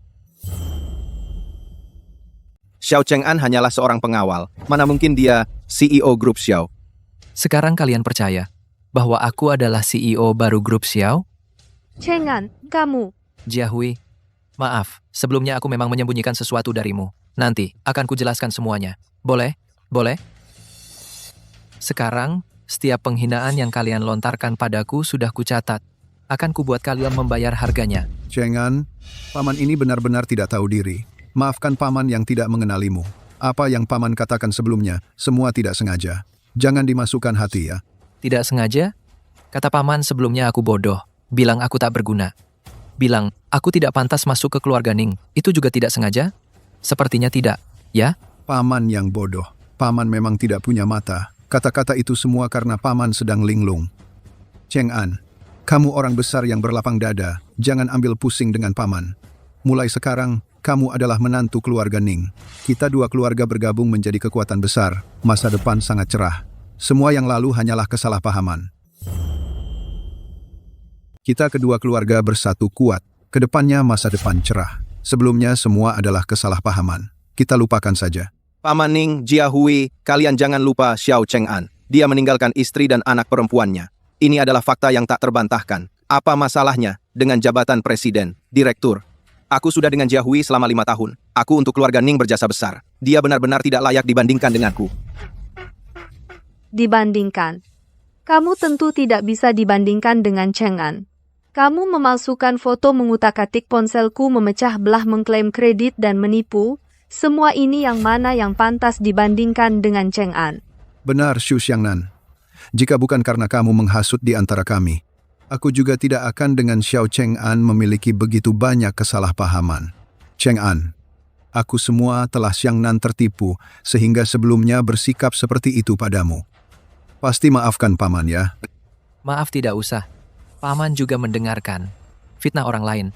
Xiao Cheng'an hanyalah seorang pengawal. Mana mungkin dia CEO Grup Xiao? Sekarang kalian percaya bahwa aku adalah CEO baru grup Xiao? Cheng'an, kamu. Jiahui, maaf, sebelumnya aku memang menyembunyikan sesuatu darimu. Nanti akan kujelaskan semuanya. Boleh? Boleh? Sekarang, setiap penghinaan yang kalian lontarkan padaku sudah kucatat. Akan kubuat kalian membayar harganya. Cheng'an, paman ini benar-benar tidak tahu diri. Maafkan paman yang tidak mengenalimu. Apa yang paman katakan sebelumnya, semua tidak sengaja. Jangan dimasukkan hati ya. Tidak sengaja? Kata paman sebelumnya aku bodoh. Bilang aku tak berguna. Bilang aku tidak pantas masuk ke keluarga Ning. Itu juga tidak sengaja? Sepertinya tidak, ya? Paman yang bodoh. Paman memang tidak punya mata. Kata-kata itu semua karena paman sedang linglung. Cheng'an, kamu orang besar yang berlapang dada. Jangan ambil pusing dengan paman. Mulai sekarang, kamu adalah menantu keluarga Ning. Kita dua keluarga bergabung menjadi kekuatan besar. Masa depan sangat cerah. Semua yang lalu hanyalah kesalahpahaman. Kita kedua keluarga bersatu kuat. Kedepannya masa depan cerah. Sebelumnya semua adalah kesalahpahaman. Kita lupakan saja. Paman Ning, Jiahui, kalian jangan lupa Xiao Cheng'an. Dia meninggalkan istri dan anak perempuannya. Ini adalah fakta yang tak terbantahkan. Apa masalahnya dengan jabatan presiden, direktur? Aku sudah dengan Jiahui selama 5 tahun. Aku untuk keluarga Ning berjasa besar. Dia benar-benar tidak layak dibandingkan denganku. Dibandingkan. Kamu tentu tidak bisa dibandingkan dengan Cheng'an. Kamu memalsukan foto mengutak-atik ponselku, memecah belah, mengklaim kredit dan menipu. Semua ini yang mana yang pantas dibandingkan dengan Cheng'an? Benar, Xu Xiangnan. Jika bukan karena kamu menghasut di antara kami, aku juga tidak akan dengan Xiao Cheng'an memiliki begitu banyak kesalahpahaman. Cheng'an, aku semua telah Xiangnan tertipu sehingga sebelumnya bersikap seperti itu padamu. Pasti maafkan paman ya. Maaf, tidak usah. Paman juga mendengarkan fitnah orang lain.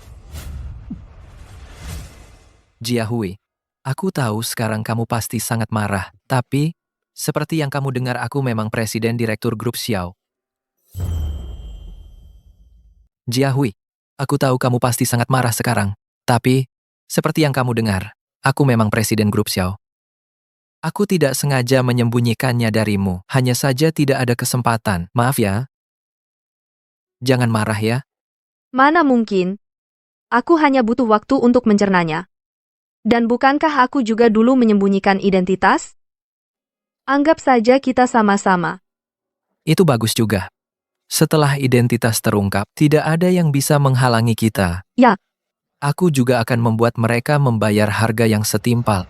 Jiahui, aku tahu sekarang kamu pasti sangat marah, tapi seperti yang kamu dengar, aku memang presiden direktur grup Xiao. Jiahui, aku tahu kamu pasti sangat marah sekarang, tapi seperti yang kamu dengar, aku memang presiden grup Xiao. Aku tidak sengaja menyembunyikannya darimu, hanya saja tidak ada kesempatan. Maaf ya. Jangan marah ya. Mana mungkin? Aku hanya butuh waktu untuk mencernanya. Dan bukankah aku juga dulu menyembunyikan identitas? Anggap saja kita sama-sama. Itu bagus juga. Setelah identitas terungkap, tidak ada yang bisa menghalangi kita. Ya. Aku juga akan membuat mereka membayar harga yang setimpal.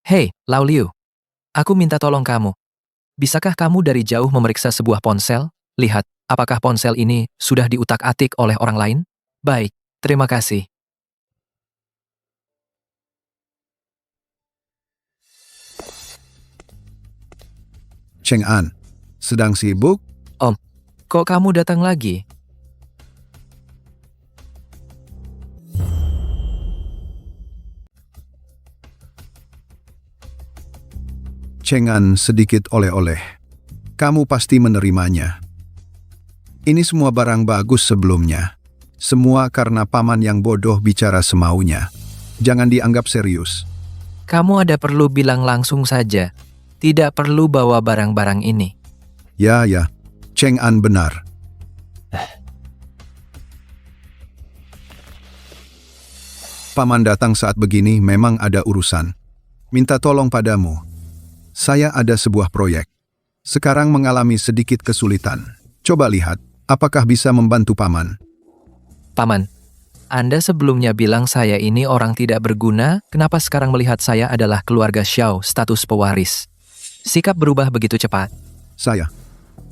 Hei, Lao Liu. Aku minta tolong kamu. Bisakah kamu dari jauh memeriksa sebuah ponsel? Lihat, apakah ponsel ini sudah diutak-atik oleh orang lain? Baik, terima kasih. Cheng'an, sedang sibuk? Kok kamu datang lagi? Cheng'an sedikit oleh-oleh. Kamu pasti menerimanya. Ini semua barang bagus sebelumnya. Semua karena paman yang bodoh bicara semaunya. Jangan dianggap serius. Kamu ada perlu bilang langsung saja. Tidak perlu bawa barang-barang ini. Ya, Cheng An benar. Paman datang saat begini memang ada urusan. Minta tolong padamu. Saya ada sebuah proyek. Sekarang mengalami sedikit kesulitan. Coba lihat, apakah bisa membantu paman? Paman, Anda sebelumnya bilang saya ini orang tidak berguna, kenapa sekarang melihat saya adalah keluarga Xiao, status pewaris? Sikap berubah begitu cepat. Saya.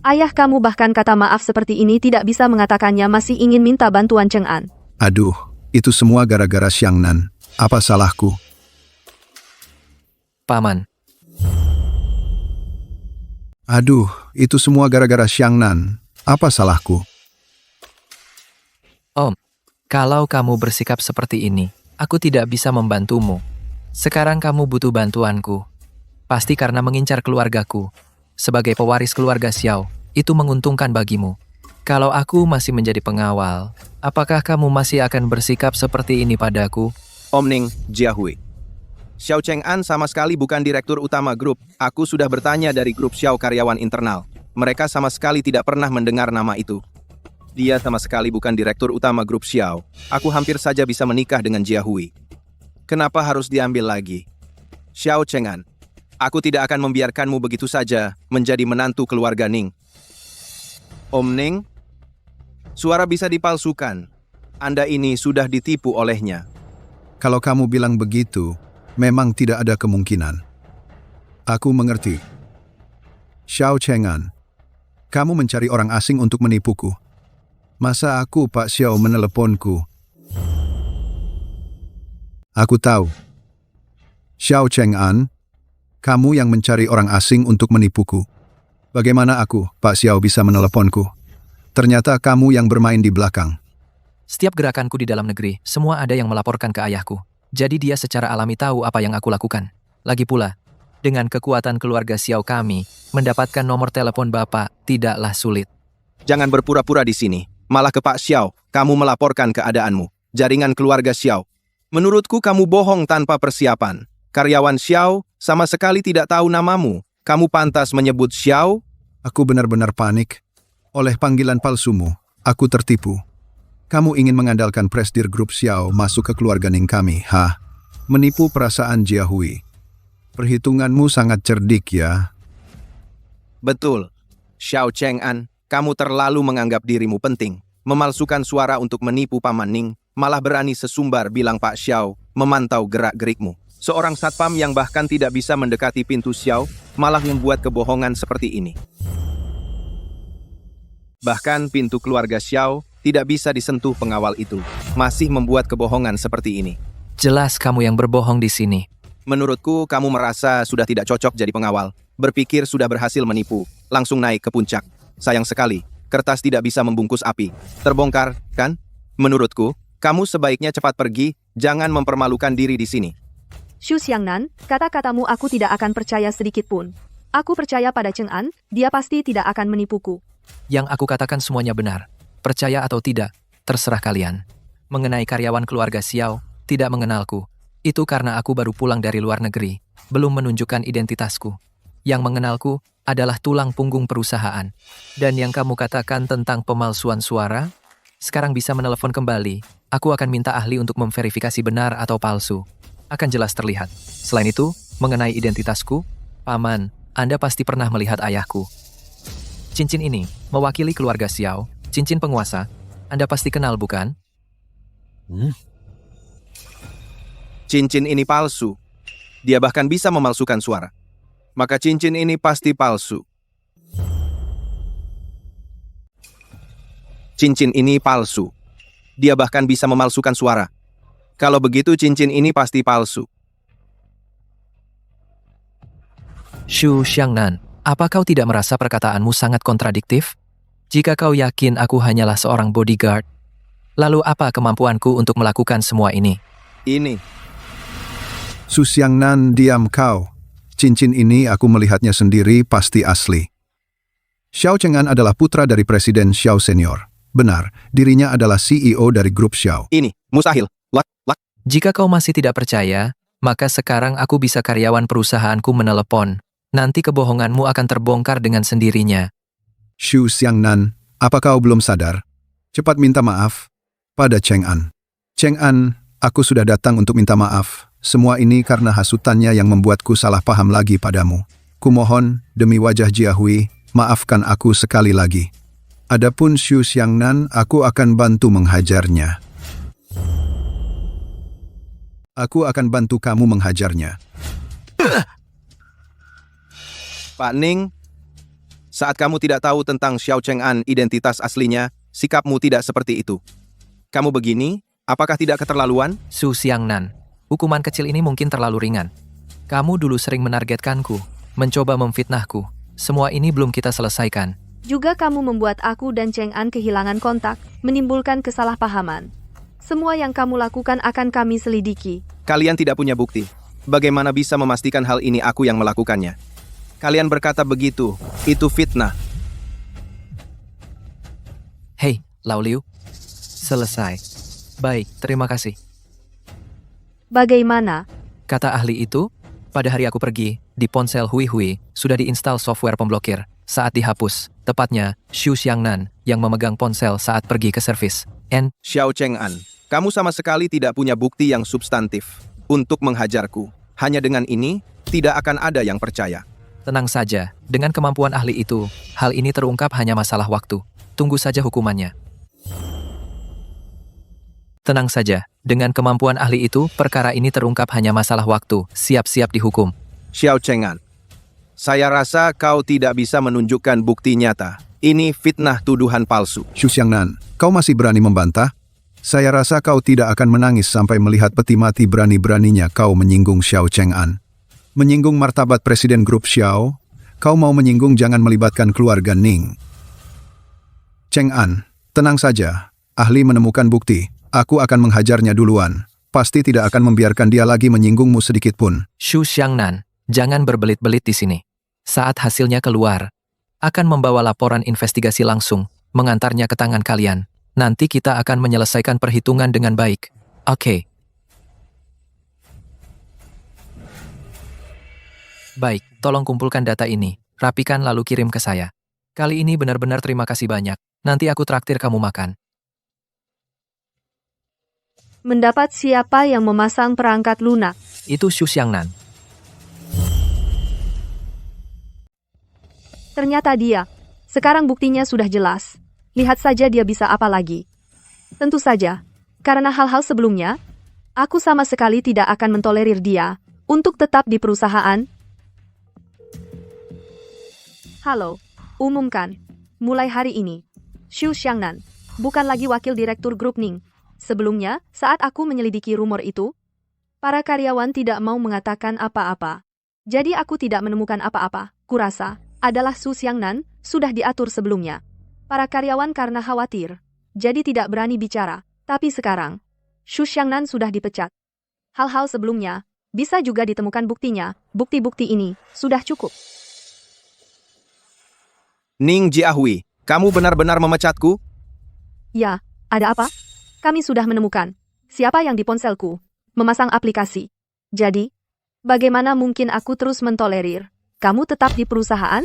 Ayah kamu bahkan kata maaf seperti ini tidak bisa mengatakannya masih ingin minta bantuan Cheng An. Aduh, itu semua gara-gara Xiangnan. Apa salahku? Paman, Aduh, itu semua gara-gara Xiangnan. Apa salahku? Om, kalau kamu bersikap seperti ini, aku tidak bisa membantumu. Sekarang kamu butuh bantuanku. Pasti karena mengincar keluargaku. Sebagai pewaris keluarga Xiao, itu menguntungkan bagimu. Kalau aku masih menjadi pengawal, apakah kamu masih akan bersikap seperti ini padaku? Om Ning, Jiahui. Xiao Cheng An sama sekali bukan direktur utama grup. Aku sudah bertanya dari grup Xiao karyawan internal. Mereka sama sekali tidak pernah mendengar nama itu. Dia sama sekali bukan direktur utama grup Xiao. Aku hampir saja bisa menikah dengan Jiahui. Kenapa harus diambil lagi? Xiao Cheng An, aku tidak akan membiarkanmu begitu saja menjadi menantu keluarga Ning. Om Ning, suara bisa dipalsukan. Anda ini sudah ditipu olehnya. Kalau kamu bilang begitu, memang tidak ada kemungkinan. Aku mengerti. Xiao Chengan, kamu mencari orang asing untuk menipuku. Masa aku Pak Xiao meneleponku? Aku tahu. Xiao Cheng'an, kamu yang mencari orang asing untuk menipuku. Bagaimana aku, Pak Xiao, bisa meneleponku? Ternyata kamu yang bermain di belakang. Setiap gerakanku di dalam negeri, semua ada yang melaporkan ke ayahku. Jadi dia secara alami tahu apa yang aku lakukan. Lagi pula, dengan kekuatan keluarga Xiao kami, mendapatkan nomor telepon Bapak tidaklah sulit. Jangan berpura-pura di sini. Malah ke Pak Xiao, kamu melaporkan keadaanmu. Jaringan keluarga Xiao. Menurutku kamu bohong tanpa persiapan. Karyawan Xiao sama sekali tidak tahu namamu. Kamu pantas menyebut Xiao? Aku benar-benar panik. Oleh panggilan palsumu, aku tertipu. Kamu ingin mengandalkan presdir grup Xiao masuk ke keluarga Ning kami, ha? Menipu perasaan Jiahui. Perhitunganmu sangat cerdik ya. Betul. Xiao Cheng'an, kamu terlalu menganggap dirimu penting. Memalsukan suara untuk menipu Paman Ning, malah berani sesumbar bilang Pak Xiao memantau gerak-gerikmu. Seorang satpam yang bahkan tidak bisa mendekati pintu Xiao, malah membuat kebohongan seperti ini. Bahkan pintu keluarga Xiao tidak bisa disentuh pengawal itu, masih membuat kebohongan seperti ini. Jelas kamu yang berbohong di sini. Menurutku, kamu merasa sudah tidak cocok jadi pengawal. Berpikir sudah berhasil menipu, langsung naik ke puncak. Sayang sekali, kertas tidak bisa membungkus api. Terbongkar, kan? Menurutku, kamu sebaiknya cepat pergi, jangan mempermalukan diri di sini. Xu Xiangnan, kata-katamu aku tidak akan percaya sedikit pun. Aku percaya pada Cheng An, dia pasti tidak akan menipuku. Yang aku katakan semuanya benar. Percaya atau tidak, terserah kalian. Mengenai karyawan keluarga Xiao, tidak mengenalku. Itu karena aku baru pulang dari luar negeri, belum menunjukkan identitasku. Yang mengenalku adalah tulang punggung perusahaan. Dan yang kamu katakan tentang pemalsuan suara, sekarang bisa menelepon kembali. Aku akan minta ahli untuk memverifikasi benar atau palsu. Akan jelas terlihat. Selain itu, mengenai identitasku, Paman, Anda pasti pernah melihat ayahku. Cincin ini mewakili keluarga Xiao, cincin penguasa. Anda pasti kenal, bukan? Cincin ini palsu. Dia bahkan bisa memalsukan suara. Maka cincin ini pasti palsu. Cincin ini palsu. Dia bahkan bisa memalsukan suara. Kalau begitu cincin ini pasti palsu. Xu Xiangnan, apa kau tidak merasa perkataanmu sangat kontradiktif? Jika kau yakin aku hanyalah seorang bodyguard, lalu apa kemampuanku untuk melakukan semua ini? Ini. Su Xiangnan, diam kau. Cincin ini aku melihatnya sendiri pasti asli. Xiao Cheng'an adalah putra dari Presiden Xiao Senior. Benar, dirinya adalah CEO dari grup Xiao. Ini, mustahil. Jika kau masih tidak percaya, maka sekarang aku bisa karyawan perusahaanku menelepon. Nanti kebohonganmu akan terbongkar dengan sendirinya. Xu Xiangnan, apa kau belum sadar? Cepat minta maaf pada Cheng'an. Cheng'an, aku sudah datang untuk minta maaf. Semua ini karena hasutannya yang membuatku salah paham lagi padamu. Kumohon, demi wajah Jiahui, maafkan aku sekali lagi. Adapun Xu Xiangnan, aku akan bantu menghajarnya. Aku akan bantu kamu menghajarnya. Pak Ning, saat kamu tidak tahu tentang Xiao Cheng'an identitas aslinya, sikapmu tidak seperti itu. Kamu begini, apakah tidak keterlaluan? Su Xiangnan, hukuman kecil ini mungkin terlalu ringan. Kamu dulu sering menargetkanku, mencoba memfitnahku. Semua ini belum kita selesaikan. Juga kamu membuat aku dan Cheng'an kehilangan kontak, menimbulkan kesalahpahaman. Semua yang kamu lakukan akan kami selidiki. Kalian tidak punya bukti. Bagaimana bisa memastikan hal ini aku yang melakukannya? Kalian berkata begitu, itu fitnah. Hei, Lao Liu. Selesai. Baik, terima kasih. Bagaimana? Kata ahli itu, pada hari aku pergi, di ponsel Hui Hui, sudah diinstal software pemblokir. Saat dihapus, tepatnya, Xu Xiangnan yang memegang ponsel saat pergi ke servis. Xiao Cheng'an, kamu sama sekali tidak punya bukti yang substantif untuk menghajarku. Hanya dengan ini, tidak akan ada yang percaya. Tenang saja, dengan kemampuan ahli itu, hal ini terungkap hanya masalah waktu. Tunggu saja hukumannya. Tenang saja, dengan kemampuan ahli itu, perkara ini terungkap hanya masalah waktu. Siap-siap dihukum. Xiao Cheng'an, saya rasa kau tidak bisa menunjukkan bukti nyata. Ini fitnah tuduhan palsu. Xu Xiangnan, kau masih berani membantah? Saya rasa kau tidak akan menangis sampai melihat peti mati berani-beraninya kau menyinggung Xiao Cheng'an. Menyinggung martabat Presiden Grup Xiao, kau mau menyinggung jangan melibatkan keluarga Ning. Cheng'an, tenang saja. Ahli menemukan bukti. Aku akan menghajarnya duluan. Pasti tidak akan membiarkan dia lagi menyinggungmu sedikit pun. Xu Xiangnan, jangan berbelit-belit di sini. Saat hasilnya keluar, akan membawa laporan investigasi langsung, mengantarnya ke tangan kalian. Nanti kita akan menyelesaikan perhitungan dengan baik. Oke. Baik, tolong kumpulkan data ini, rapikan lalu kirim ke saya. Kali ini benar-benar terima kasih banyak. Nanti aku traktir kamu makan. Mendapat siapa yang memasang perangkat lunak? Itu Xu Xiangnan. Ternyata dia. Sekarang buktinya sudah jelas. Lihat saja dia bisa apa lagi. Tentu saja, karena hal-hal sebelumnya, aku sama sekali tidak akan mentolerir dia untuk tetap di perusahaan. Halo, umumkan. Mulai hari ini, Xu Xiangnan bukan lagi wakil direktur grup Ning. Sebelumnya, saat aku menyelidiki rumor itu, para karyawan tidak mau mengatakan apa-apa. Jadi aku tidak menemukan apa-apa. Kurasa adalah Xu Xiangnan, sudah diatur sebelumnya. Para karyawan karena khawatir, jadi tidak berani bicara. Tapi sekarang, Xu Xiangnan sudah dipecat. Hal-hal sebelumnya, bisa juga ditemukan buktinya. Bukti-bukti ini, sudah cukup. Ning Jiahui, kamu benar-benar memecatku? Ya, ada apa? Kami sudah menemukan siapa yang di ponselku memasang aplikasi. Jadi, bagaimana mungkin aku terus mentolerir kamu tetap di perusahaan?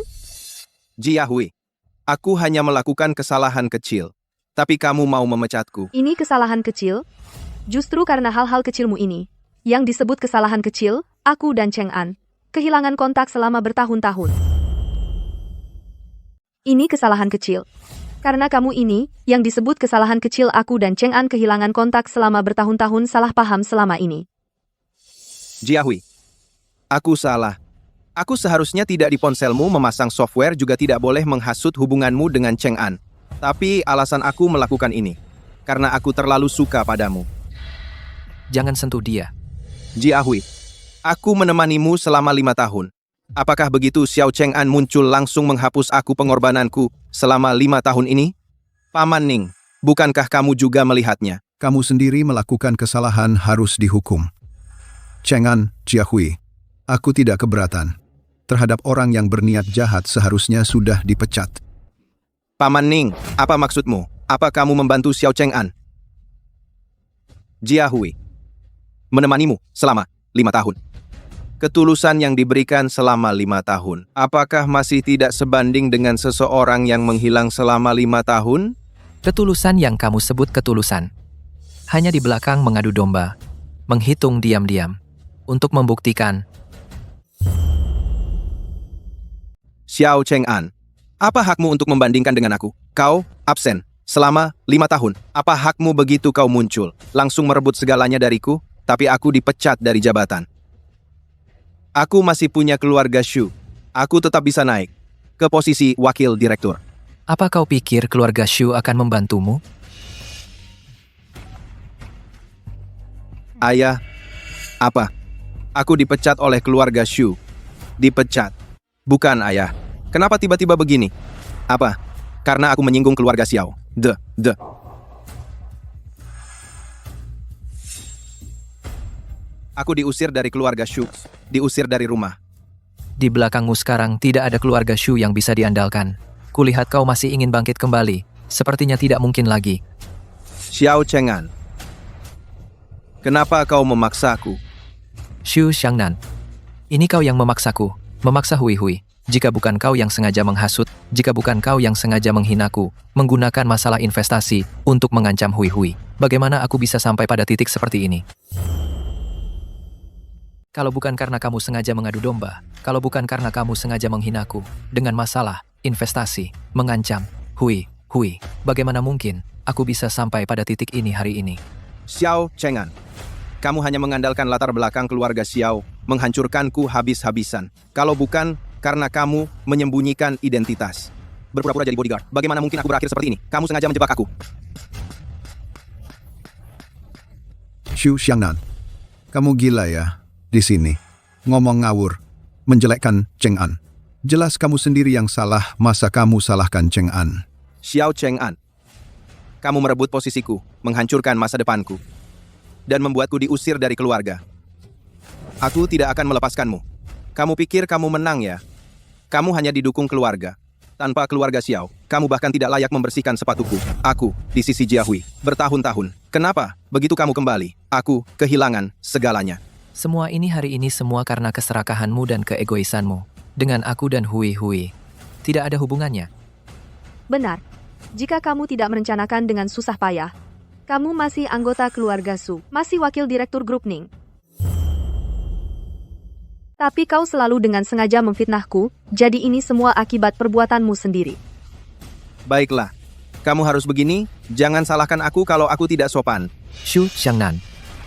Jiahui, aku hanya melakukan kesalahan kecil. Tapi kamu mau memecatku. Ini kesalahan kecil? Justru karena hal-hal kecilmu ini, yang disebut kesalahan kecil, aku dan Cheng'an kehilangan kontak selama bertahun-tahun. Ini kesalahan kecil. Karena kamu ini, yang disebut kesalahan kecil aku dan Cheng'an kehilangan kontak selama bertahun-tahun salah paham selama ini. Jiahui, aku salah. Aku seharusnya tidak di ponselmu memasang software juga tidak boleh menghasut hubunganmu dengan Cheng'an. Tapi alasan aku melakukan ini, karena aku terlalu suka padamu. Jangan sentuh dia. Jiahui, aku menemanimu selama 5 tahun. Apakah begitu Xiao Cheng'an muncul langsung menghapus aku pengorbananku selama 5 tahun ini? Paman Ning, bukankah kamu juga melihatnya? Kamu sendiri melakukan kesalahan harus dihukum. Cheng'an, Jiahui, aku tidak keberatan. Terhadap orang yang berniat jahat seharusnya sudah dipecat. Paman Ning, apa maksudmu? Apa kamu membantu Xiao Cheng'an? Jia Hui, menemanimu selama 5 tahun. Ketulusan yang diberikan selama 5 tahun, apakah masih tidak sebanding dengan seseorang yang menghilang selama 5 tahun? Ketulusan yang kamu sebut ketulusan. Hanya di belakang mengadu domba. Menghitung diam-diam. Untuk membuktikan. Xiao Cheng'an, apa hakmu untuk membandingkan dengan aku? Kau absen selama 5 tahun. Apa hakmu begitu kau muncul, langsung merebut segalanya dariku, tapi aku dipecat dari jabatan? Aku masih punya keluarga Shu. Aku tetap bisa naik ke posisi wakil direktur. Apa kau pikir keluarga Shu akan membantumu? Ayah, apa? Aku dipecat oleh keluarga Shu. Dipecat. Bukan, Ayah. Kenapa tiba-tiba begini? Apa? Karena aku menyinggung keluarga Xiao. Aku diusir dari keluarga Shu. Diusir dari rumah. Di belakangmu sekarang tidak ada keluarga Shu yang bisa diandalkan. Kulihat kau masih ingin bangkit kembali. Sepertinya tidak mungkin lagi. Xiao Cheng'an, kenapa kau memaksaku? Shu Xiangnan. Ini kau yang memaksaku. Memaksa Hui Hui. Jika bukan kau yang sengaja menghasut, jika bukan kau yang sengaja menghinaku, menggunakan masalah investasi untuk mengancam Hui Hui, bagaimana aku bisa sampai pada titik seperti ini? Kalau bukan karena kamu sengaja mengadu domba, kalau bukan karena kamu sengaja menghinaku, dengan masalah, investasi, mengancam, Hui, bagaimana mungkin aku bisa sampai pada titik ini hari ini? Xiao Cheng'an, kamu hanya mengandalkan latar belakang keluarga Xiao, menghancurkanku habis-habisan. Kalau bukan karena kamu menyembunyikan identitas, berpura-pura jadi bodyguard, bagaimana mungkin aku berakhir seperti ini? Kamu sengaja menjebak aku. Shu Xiangnan, kamu gila ya di sini. Ngomong ngawur, menjelekkan Cheng'an. Jelas kamu sendiri yang salah, masa kamu salahkan Cheng'an? Xiao Cheng'an, kamu merebut posisiku, menghancurkan masa depanku, dan membuatku diusir dari keluarga. Aku tidak akan melepaskanmu. Kamu pikir kamu menang ya? Kamu hanya didukung keluarga. Tanpa keluarga Xiao, kamu bahkan tidak layak membersihkan sepatuku. Aku, di sisi Jia Hui, bertahun-tahun. Kenapa? Begitu kamu kembali, aku kehilangan segalanya. Semua ini hari ini semua karena keserakahanmu dan keegoisanmu. Dengan aku dan Hui. Tidak ada hubungannya. Benar. Jika kamu tidak merencanakan dengan susah payah, kamu masih anggota keluarga Su, masih wakil direktur grup Ning. Tapi kau selalu dengan sengaja memfitnahku, jadi ini semua akibat perbuatanmu sendiri. Baiklah, kamu harus begini, jangan salahkan aku kalau aku tidak sopan. Shu Xiangnan,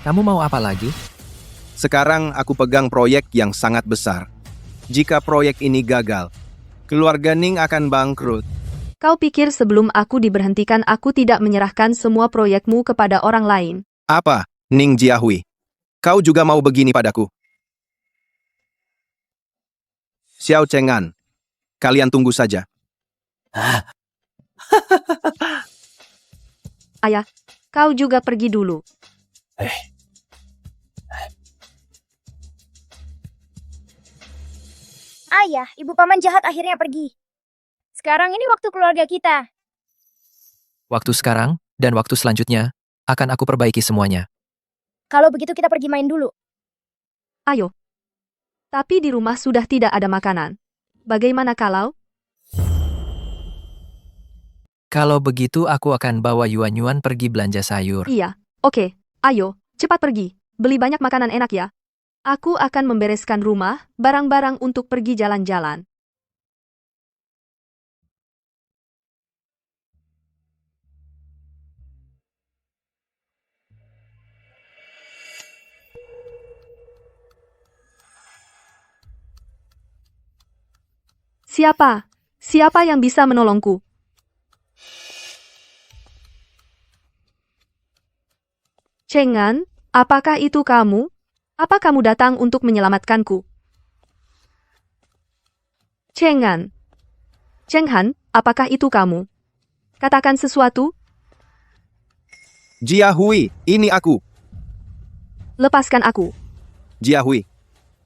kamu mau apa lagi? Sekarang aku pegang proyek yang sangat besar. Jika proyek ini gagal, keluarga Ning akan bangkrut. Kau pikir sebelum aku diberhentikan aku tidak menyerahkan semua proyekmu kepada orang lain? Apa, Ning Jia Hui? Kau juga mau begini padaku? Xiao Cheng'an, kalian tunggu saja. Ayah, kau juga pergi dulu. Ayah, ibu paman jahat akhirnya pergi. Sekarang ini waktu keluarga kita. Waktu sekarang, dan waktu selanjutnya, akan aku perbaiki semuanya. Kalau begitu kita pergi main dulu. Ayo. Tapi di rumah sudah tidak ada makanan. Bagaimana kalau? Kalau begitu aku akan bawa Yuan pergi belanja sayur. Iya, oke. Ayo, cepat pergi. Beli banyak makanan enak ya. Aku akan membereskan rumah, barang-barang untuk pergi jalan-jalan. Siapa? Siapa yang bisa menolongku? Cheng'an, apakah itu kamu? Apa kamu datang untuk menyelamatkanku? Cheng'an. Cheng'an, apakah itu kamu? Katakan sesuatu. Jia Hui, ini aku. Lepaskan aku. Jia Hui,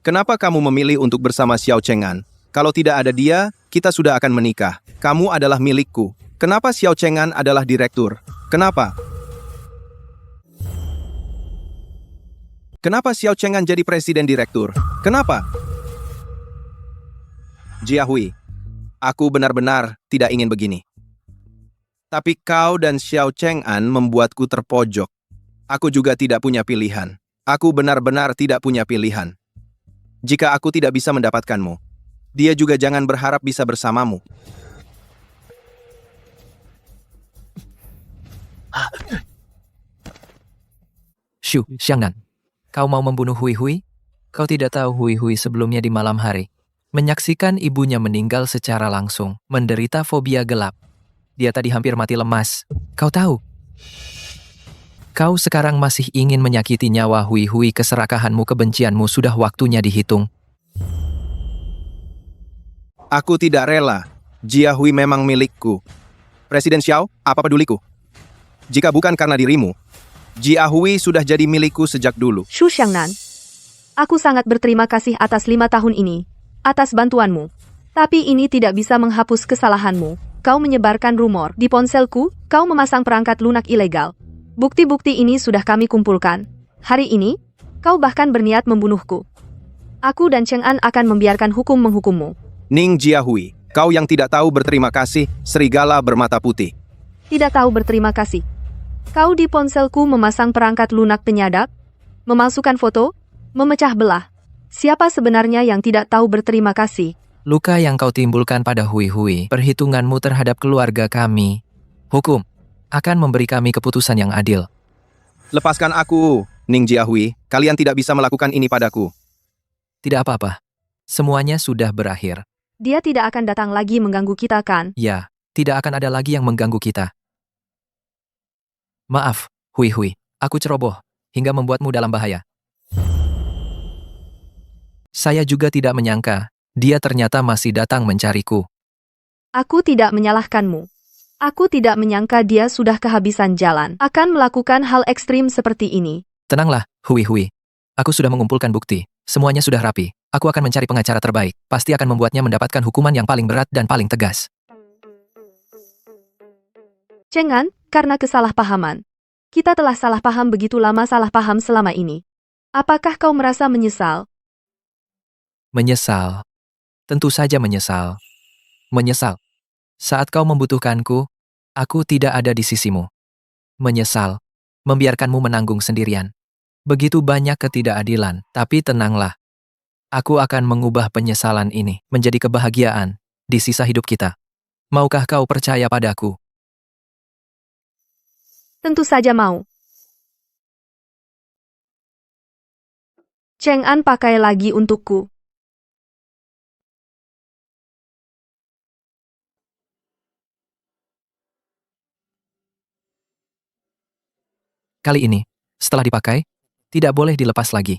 kenapa kamu memilih untuk bersama Xiao Cheng'an? Kalau tidak ada dia, kita sudah akan menikah. Kamu adalah milikku. Kenapa Xiao Cheng'an adalah direktur? Kenapa? Kenapa Xiao Cheng'an jadi presiden direktur? Kenapa? Jia Hui, aku benar-benar tidak ingin begini. Tapi kau dan Xiao Cheng'an membuatku terpojok. Aku juga tidak punya pilihan. Aku benar-benar tidak punya pilihan. Jika aku tidak bisa mendapatkanmu, dia juga jangan berharap bisa bersamamu. Shu, Xiangnan. Kau mau membunuh Hui Hui? Kau tidak tahu Hui Hui sebelumnya di malam hari. Menyaksikan ibunya meninggal secara langsung, menderita fobia gelap. Dia tadi hampir mati lemas. Kau tahu? Kau sekarang masih ingin menyakiti nyawa Hui Hui. Keserakahanmu, kebencianmu sudah waktunya dihitung. Aku tidak rela. Jia Hui memang milikku. Presiden Xiao, apa peduliku? Jika bukan karena dirimu, Jia Hui sudah jadi milikku sejak dulu. Shu Xiangnan, aku sangat berterima kasih atas 5 tahun ini, atas bantuanmu. Tapi ini tidak bisa menghapus kesalahanmu. Kau menyebarkan rumor di ponselku, kau memasang perangkat lunak ilegal. Bukti-bukti ini sudah kami kumpulkan. Hari ini, kau bahkan berniat membunuhku. Aku dan Cheng'an akan membiarkan hukum menghukummu. Ning Jia Hui, kau yang tidak tahu berterima kasih, serigala bermata putih. Tidak tahu berterima kasih. Kau di ponselku memasang perangkat lunak penyadap, memalsukan foto, memecah belah. Siapa sebenarnya yang tidak tahu berterima kasih? Luka yang kau timbulkan pada Hui Hui, perhitunganmu terhadap keluarga kami. Hukum akan memberi kami keputusan yang adil. Lepaskan aku, Ning Jia Hui. Kalian tidak bisa melakukan ini padaku. Tidak apa-apa. Semuanya sudah berakhir. Dia tidak akan datang lagi mengganggu kita kan? Ya, tidak akan ada lagi yang mengganggu kita. Maaf, Hui Hui. Aku ceroboh, hingga membuatmu dalam bahaya. Saya juga tidak menyangka, dia ternyata masih datang mencariku. Aku tidak menyalahkanmu. Aku tidak menyangka dia sudah kehabisan jalan, akan melakukan hal ekstrim seperti ini. Tenanglah, Hui Hui. Aku sudah mengumpulkan bukti. Semuanya sudah rapi. Aku akan mencari pengacara terbaik. Pasti akan membuatnya mendapatkan hukuman yang paling berat dan paling tegas. Cheng'an, karena kesalahpahaman. Kita telah salah paham begitu lama, salah paham selama ini. Apakah kau merasa menyesal? Menyesal. Tentu saja menyesal. Menyesal. Saat kau membutuhkanku, aku tidak ada di sisimu. Menyesal. Membiarkanmu menanggung sendirian. Begitu banyak ketidakadilan, tapi tenanglah. Aku akan mengubah penyesalan ini menjadi kebahagiaan di sisa hidup kita. Maukah kau percaya padaku? Tentu saja mau. Cheng'an pakai lagi untukku. Kali ini, setelah dipakai, tidak boleh dilepas lagi.